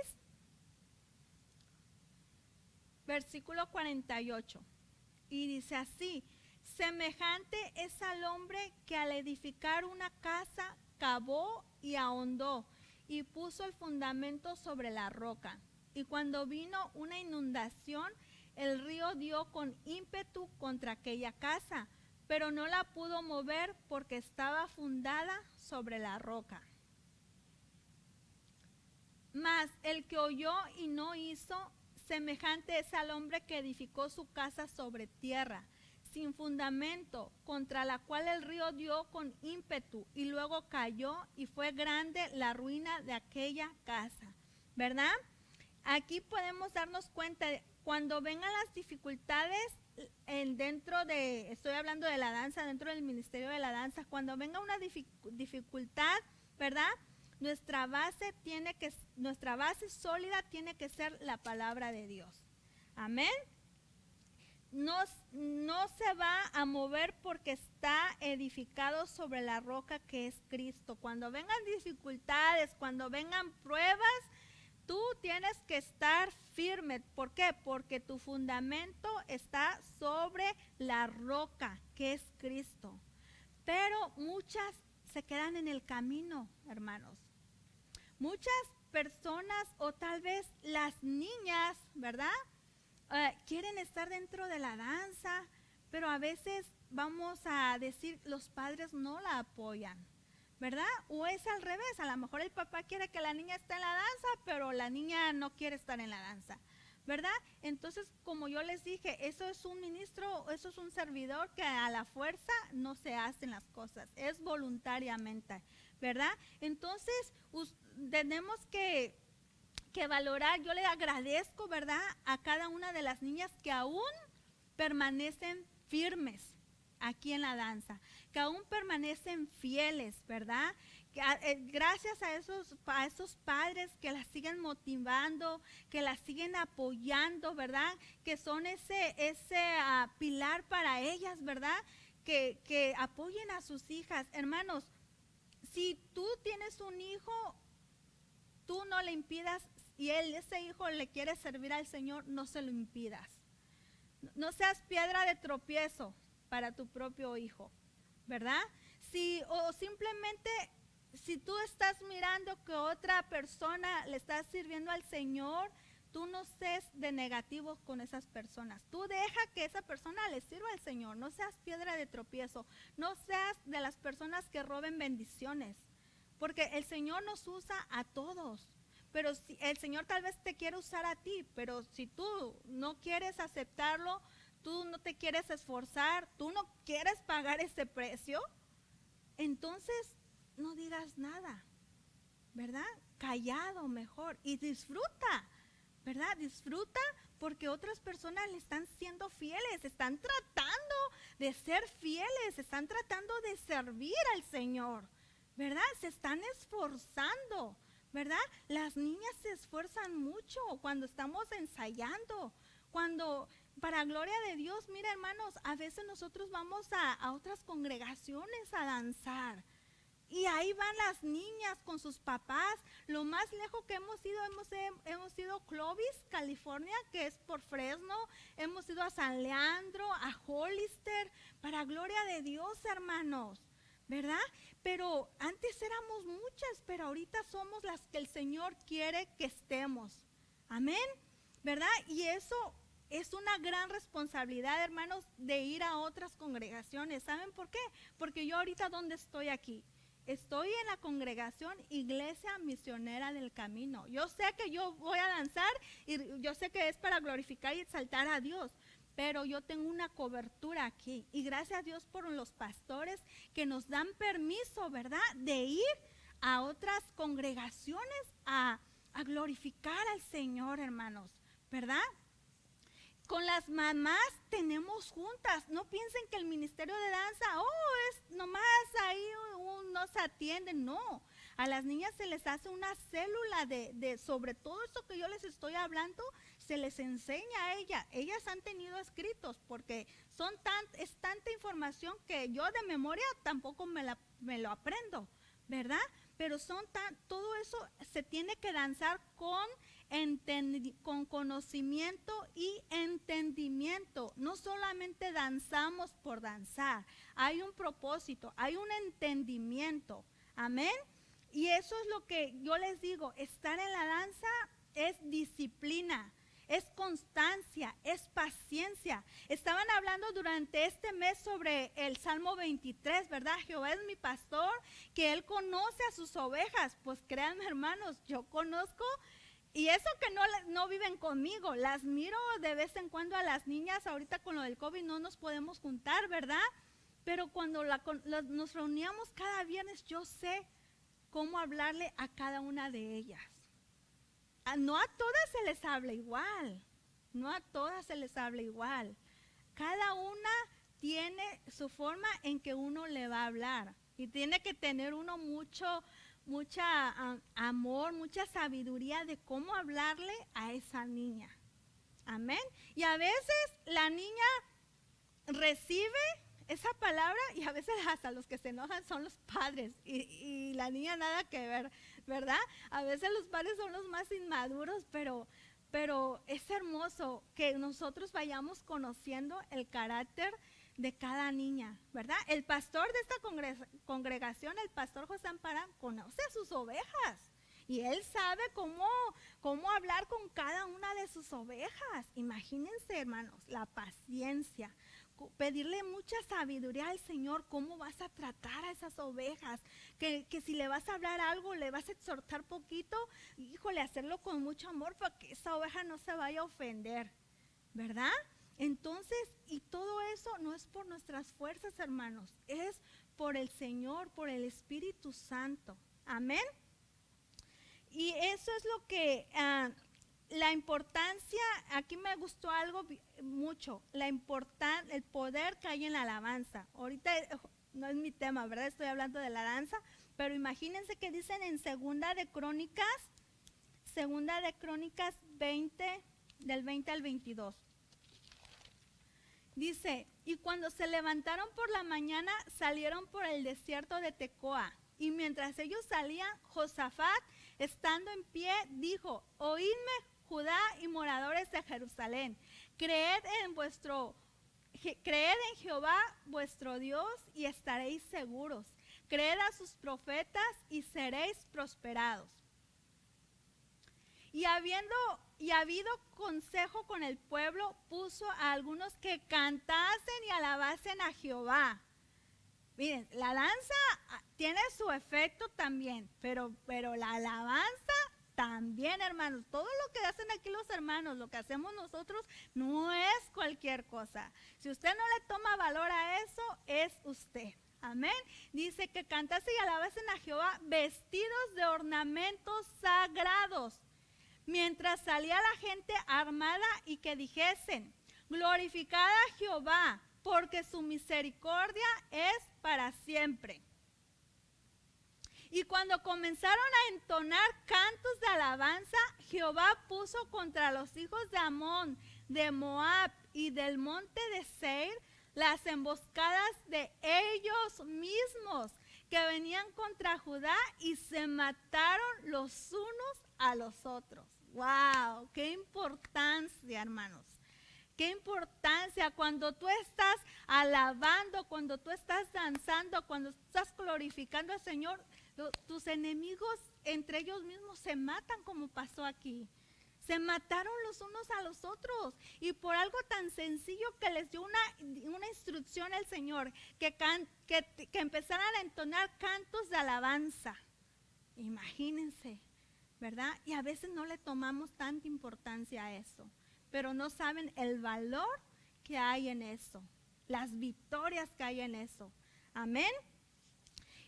versículo 48. Y dice así: semejante es al hombre que al edificar una casa cavó y ahondó y puso el fundamento sobre la roca. Y cuando vino una inundación, el río dio con ímpetu contra aquella casa, pero no la pudo mover porque estaba fundada sobre la roca. Mas el que oyó y no hizo, semejante es al hombre que edificó su casa sobre tierra, sin fundamento, contra la cual el río dio con ímpetu y luego cayó, y fue grande la ruina de aquella casa, ¿verdad? Aquí podemos darnos cuenta de cuando vengan las dificultades estoy hablando de la danza, dentro del ministerio de la danza, cuando venga una dificultad, ¿verdad? Nuestra base sólida tiene que ser la palabra de Dios. Amén. No se va a mover porque está edificado sobre la roca que es Cristo. Cuando vengan dificultades, cuando vengan pruebas, tú tienes que estar firme. ¿Por qué? Porque tu fundamento está sobre la roca que es Cristo. Pero muchas se quedan en el camino, hermanos. Muchas personas, o tal vez las niñas, ¿verdad? Quieren estar dentro de la danza, pero a veces vamos a decir, los padres no la apoyan, ¿verdad? O es al revés, a lo mejor el papá quiere que la niña esté en la danza, pero la niña no quiere estar en la danza, ¿verdad? Entonces, como yo les dije, eso es un ministro, eso es un servidor que a la fuerza no se hacen las cosas, es voluntariamente, ¿verdad? Entonces, tenemos que valorar. Yo le agradezco, ¿verdad?, a cada una de las niñas que aún permanecen firmes aquí en la danza, que aún permanecen fieles, ¿verdad? Gracias a esos padres que las siguen motivando, que las siguen apoyando, ¿verdad? Que son ese pilar para ellas, ¿verdad? Que apoyen a sus hijas. Hermanos, si tú tienes un hijo, tú no le impidas, y ese hijo le quiere servir al Señor, no se lo impidas. No seas piedra de tropiezo para tu propio hijo, ¿verdad? O simplemente, si tú estás mirando que otra persona le está sirviendo al Señor, tú no seas de negativo con esas personas. Tú deja que esa persona le sirva al Señor. No seas piedra de tropiezo. No seas de las personas que roben bendiciones. Porque el Señor nos usa a todos. Pero si el Señor tal vez te quiere usar a ti, pero si tú no quieres aceptarlo, tú no te quieres esforzar, tú no quieres pagar ese precio, entonces no digas nada, ¿verdad? Callado mejor y disfruta, ¿verdad? Disfruta porque otras personas le están siendo fieles, están tratando de ser fieles, están tratando de servir al Señor, ¿verdad? Se están esforzando, ¿verdad? Las niñas se esfuerzan mucho cuando estamos ensayando, para gloria de Dios. Mira, hermanos, a veces nosotros vamos a otras congregaciones a danzar y ahí van las niñas con sus papás. Lo más lejos que hemos ido a Clovis, California, que es por Fresno. Hemos ido a San Leandro, a Hollister, para gloria de Dios, hermanos, ¿verdad? Pero antes éramos muchas, pero ahorita somos las que el Señor quiere que estemos. Amén, ¿verdad? Y eso es una gran responsabilidad, hermanos, de ir a otras congregaciones. ¿Saben por qué? Porque yo ahorita, ¿dónde estoy aquí? Estoy en la congregación Iglesia Misionera del Camino. Yo sé que yo voy a danzar y yo sé que es para glorificar y exaltar a Dios, pero yo tengo una cobertura aquí. Y gracias a Dios por los pastores que nos dan permiso, ¿verdad?, de ir a otras congregaciones a glorificar al Señor, hermanos, ¿verdad? Con las mamás tenemos juntas. No piensen que el ministerio de danza, es nomás ahí no se atiende. No, a las niñas se les hace una célula de sobre todo esto que yo les estoy hablando, se les enseña a ellas. Ellas han tenido escritos porque es tanta información que yo de memoria tampoco me lo aprendo, ¿verdad? Pero todo eso se tiene que danzar con conocimiento y entendimiento. No solamente danzamos por danzar, hay un propósito, hay un entendimiento. Amén. Y eso es lo que yo les digo, estar en la danza es disciplina, es constancia, es paciencia. Estaban hablando durante este mes sobre el Salmo 23, ¿verdad? Jehová es mi pastor, que Él conoce a sus ovejas. Pues créanme, hermanos, yo conozco. Y eso que no viven conmigo, las miro de vez en cuando a las niñas. Ahorita con lo del COVID no nos podemos juntar, ¿verdad? Pero cuando nos reuníamos cada viernes, yo sé cómo hablarle a cada una de ellas. No a todas se les habla igual, no a todas se les habla igual. Cada una tiene su forma en que uno le va a hablar. Y tiene que tener uno mucha amor, mucha sabiduría de cómo hablarle a esa niña. Amén. Y a veces la niña recibe esa palabra y a veces hasta los que se enojan son los padres y la niña nada que ver, ¿verdad? A veces los padres son los más inmaduros, pero es hermoso que nosotros vayamos conociendo el carácter de cada niña, ¿verdad? El pastor de esta congregación, el pastor José Amparán, conoce a sus ovejas y él sabe cómo hablar con cada una de sus ovejas. Imagínense, hermanos, la paciencia, pedirle mucha sabiduría al Señor, cómo vas a tratar a esas ovejas, que si le vas a hablar algo, le vas a exhortar poquito, híjole, hacerlo con mucho amor para que esa oveja no se vaya a ofender, ¿verdad? Entonces, y todo eso no es por nuestras fuerzas, hermanos, es por el Señor, por el Espíritu Santo. Amén. Y eso es lo que, la importancia, aquí me gustó algo mucho, el poder que hay en la alabanza. Ahorita no es mi tema, ¿verdad? Estoy hablando de la danza, pero imagínense que dicen en Segunda de Crónicas 20, del 20 al 22. Dice, y cuando se levantaron por la mañana, salieron por el desierto de Tecoa. Y mientras ellos salían, Josafat, estando en pie, dijo, oídme, Judá y moradores de Jerusalén, creed en Jehová vuestro Dios y estaréis seguros. Creed a sus profetas y seréis prosperados. Y habido consejo con el pueblo, puso a algunos que cantasen y alabasen a Jehová. Miren, la danza tiene su efecto también, pero la alabanza también, hermanos. Todo lo que hacen aquí los hermanos, lo que hacemos nosotros, no es cualquier cosa. Si usted no le toma valor a eso, es usted. Amén. Dice que cantasen y alabasen a Jehová vestidos de ornamentos sagrados, mientras salía la gente armada, y que dijesen, glorificad a Jehová, porque su misericordia es para siempre. Y cuando comenzaron a entonar cantos de alabanza, Jehová puso contra los hijos de Amón, de Moab y del monte de Seir las emboscadas de ellos mismos, que venían contra Judá, y se mataron los unos a los otros. ¡Wow! ¡Qué importancia, hermanos! ¡Qué importancia! Cuando tú estás alabando, cuando tú estás danzando, cuando estás glorificando al Señor, tus enemigos entre ellos mismos se matan, como pasó aquí. Se mataron los unos a los otros, y por algo tan sencillo que les dio una instrucción el Señor, que empezaran a entonar cantos de alabanza. Imagínense, ¿verdad? Y a veces no le tomamos tanta importancia a eso, pero no saben el valor que hay en eso, las victorias que hay en eso. Amén.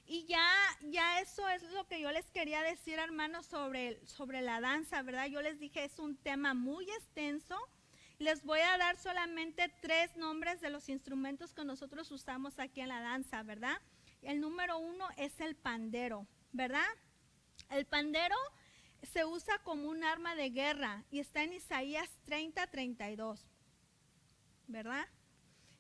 Y ya eso es lo que yo les quería decir, hermanos, sobre la danza, ¿verdad? Yo les dije, es un tema muy extenso Les voy a dar solamente 3 nombres de los instrumentos que nosotros usamos aquí en la danza, ¿verdad? El número 1 es el pandero, ¿verdad? El pandero se usa como un arma de guerra y está en Isaías 30:32, ¿verdad?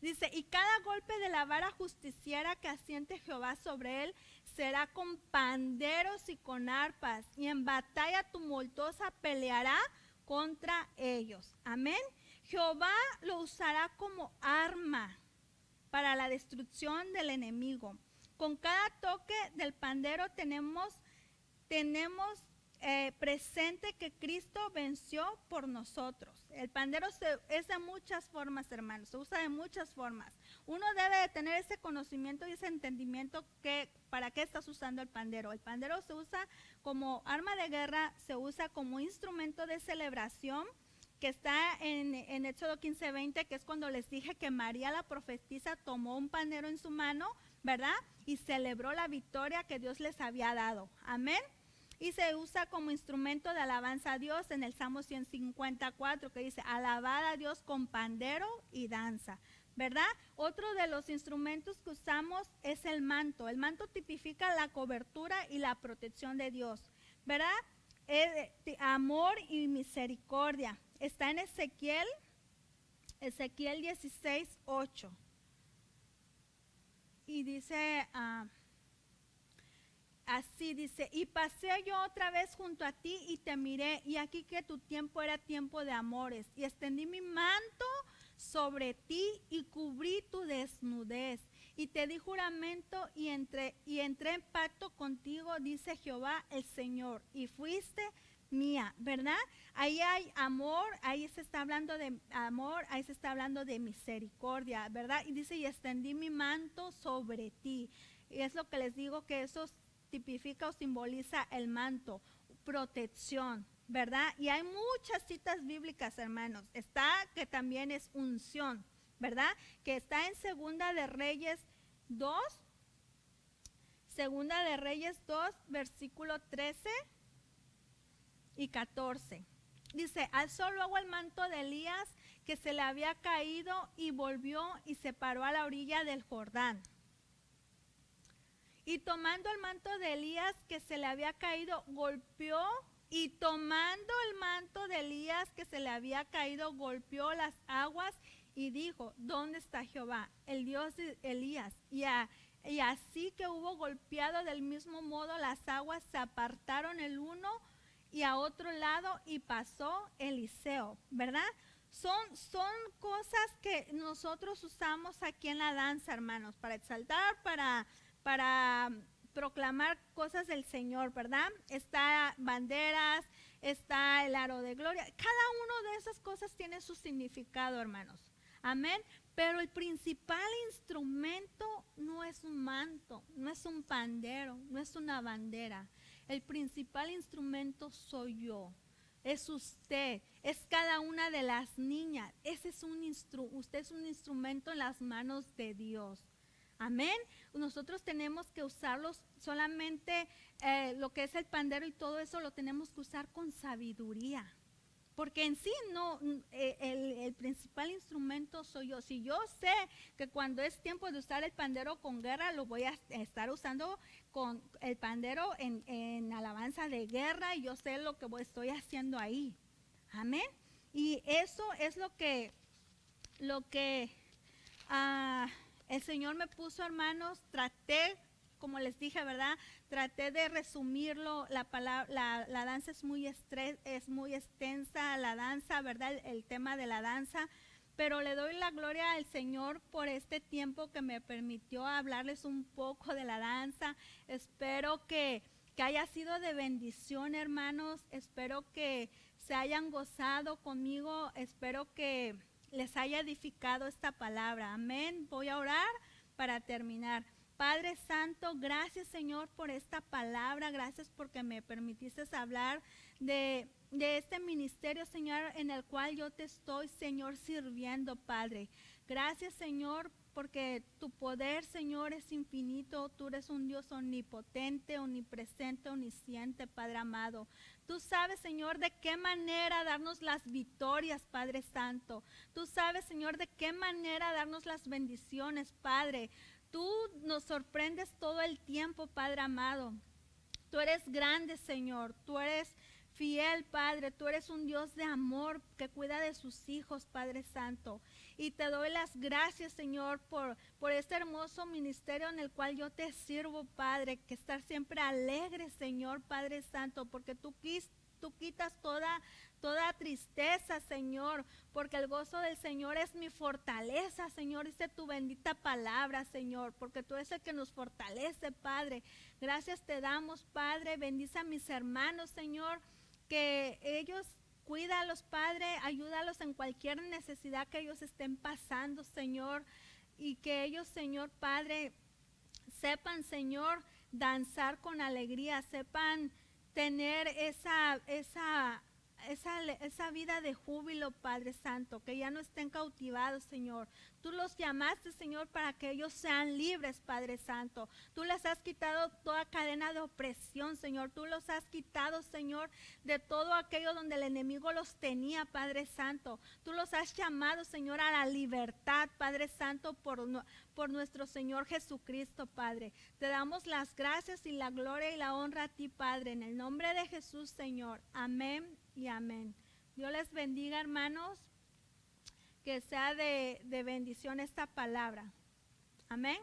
Dice, y cada golpe de la vara justiciera que asiente Jehová sobre él será con panderos y con arpas, y en batalla tumultuosa peleará contra ellos. Amén. Jehová lo usará como arma para la destrucción del enemigo. Con cada toque del pandero tenemos presente que Cristo venció por nosotros. El pandero es de muchas formas, hermanos, se usa de muchas formas. Uno debe de tener ese conocimiento y ese entendimiento que para qué estás usando el pandero. El pandero se usa como arma de guerra, se usa como instrumento de celebración, que está en Éxodo 15:20, que es cuando les dije que María la profetisa tomó un pandero en su mano, ¿verdad? Y celebró la victoria que Dios les había dado. Amén. Y se usa como instrumento de alabanza a Dios en el Salmo 154, que dice, alabad a Dios con pandero y danza, ¿verdad? Otro de los instrumentos que usamos es el manto. El manto tipifica la cobertura y la protección de Dios, ¿verdad? Amor y misericordia. Está en Ezequiel 16:8. Y dice... así dice, y pasé yo otra vez junto a ti y te miré, y aquí que tu tiempo era tiempo de amores, y extendí mi manto sobre ti y cubrí tu desnudez, y te di juramento y entré en pacto contigo, dice Jehová el Señor, y fuiste mía, ¿verdad? Ahí hay amor, ahí se está hablando de amor, ahí se está hablando de misericordia, ¿verdad? Y dice, y extendí mi manto sobre ti, y es lo que les digo, que eso tipifica o simboliza el manto, protección, ¿verdad? Y hay muchas citas bíblicas, hermanos. Está que también es unción, ¿verdad? Que está en Segunda de Reyes 2, versículo 13 y 14. Dice, alzó luego el manto de Elías que se le había caído y volvió y se paró a la orilla del Jordán. Y tomando el manto de Elías que se le había caído, golpeó, y tomando el manto de Elías que se le había caído, golpeó las aguas y dijo, ¿dónde está Jehová, el Dios de Elías? Y así que hubo golpeado del mismo modo, las aguas se apartaron el uno y a otro lado y pasó Eliseo, ¿verdad? Son cosas que nosotros usamos aquí en la danza, hermanos, para exaltar, para proclamar cosas del Señor, ¿verdad? Está banderas, está el aro de gloria. Cada una de esas cosas tiene su significado, hermanos. Amén. Pero el principal instrumento no es un manto, no es un pandero, no es una bandera. El principal instrumento soy yo. Es usted, es cada una de las niñas. Usted es un instrumento en las manos de Dios. Amén. Nosotros tenemos que usarlos solamente, lo que es el pandero y todo eso lo tenemos que usar con sabiduría. Porque en sí no, el principal instrumento soy yo. Si yo sé que cuando es tiempo de usar el pandero con guerra, lo voy a estar usando con el pandero en alabanza de guerra, y yo sé lo que estoy haciendo ahí. Amén. Y eso es lo que el Señor me puso, hermanos. Traté, como les dije, ¿verdad? Traté de resumirlo. La danza es muy extensa, la danza, ¿verdad? El tema de la danza. Pero le doy la gloria al Señor por este tiempo que me permitió hablarles un poco de la danza. Espero que haya sido de bendición, hermanos. Espero que se hayan gozado conmigo. Espero que les haya edificado esta palabra. Amén. Voy a orar para terminar. Padre Santo, gracias, Señor, por esta palabra. Gracias porque me permitiste hablar de este ministerio, Señor, en el cual yo te estoy, Señor, sirviendo, Padre. Gracias, Señor, porque tu poder, Señor, es infinito. Tú eres un Dios omnipotente, omnipresente, omnisciente, Padre amado. Tú sabes, Señor, de qué manera darnos las victorias, Padre Santo. Tú sabes, Señor, de qué manera darnos las bendiciones, Padre. Tú nos sorprendes todo el tiempo, Padre amado. Tú eres grande, Señor. Tú eres fiel, Padre. Tú eres un Dios de amor que cuida de sus hijos, Padre Santo. Y te doy las gracias, Señor, por este hermoso ministerio en el cual yo te sirvo, Padre. Que estar siempre alegre, Señor, Padre Santo, porque tú quitas toda tristeza, Señor, porque el gozo del Señor es mi fortaleza, Señor. Dice tu bendita palabra, Señor, porque tú eres el que nos fortalece, Padre. Gracias te damos, Padre. Bendice a mis hermanos, Señor, que ellos cuídalos, Padre, ayúdalos en cualquier necesidad que ellos estén pasando, Señor, y que ellos, Señor, Padre, sepan, Señor, danzar con alegría, sepan tener esa vida de júbilo, Padre Santo, que ya no estén cautivados, Señor. Tú los llamaste, Señor, para que ellos sean libres, Padre Santo. Tú les has quitado toda cadena de opresión, Señor. Tú los has quitado, Señor, de todo aquello donde el enemigo los tenía, Padre Santo. Tú los has llamado, Señor, a la libertad, Padre Santo, por nuestro Señor Jesucristo, Padre. Te damos las gracias y la gloria y la honra a ti, Padre, en el nombre de Jesús, Señor. Amén y amén. Dios les bendiga, hermanos. Que sea de bendición esta palabra. Amén.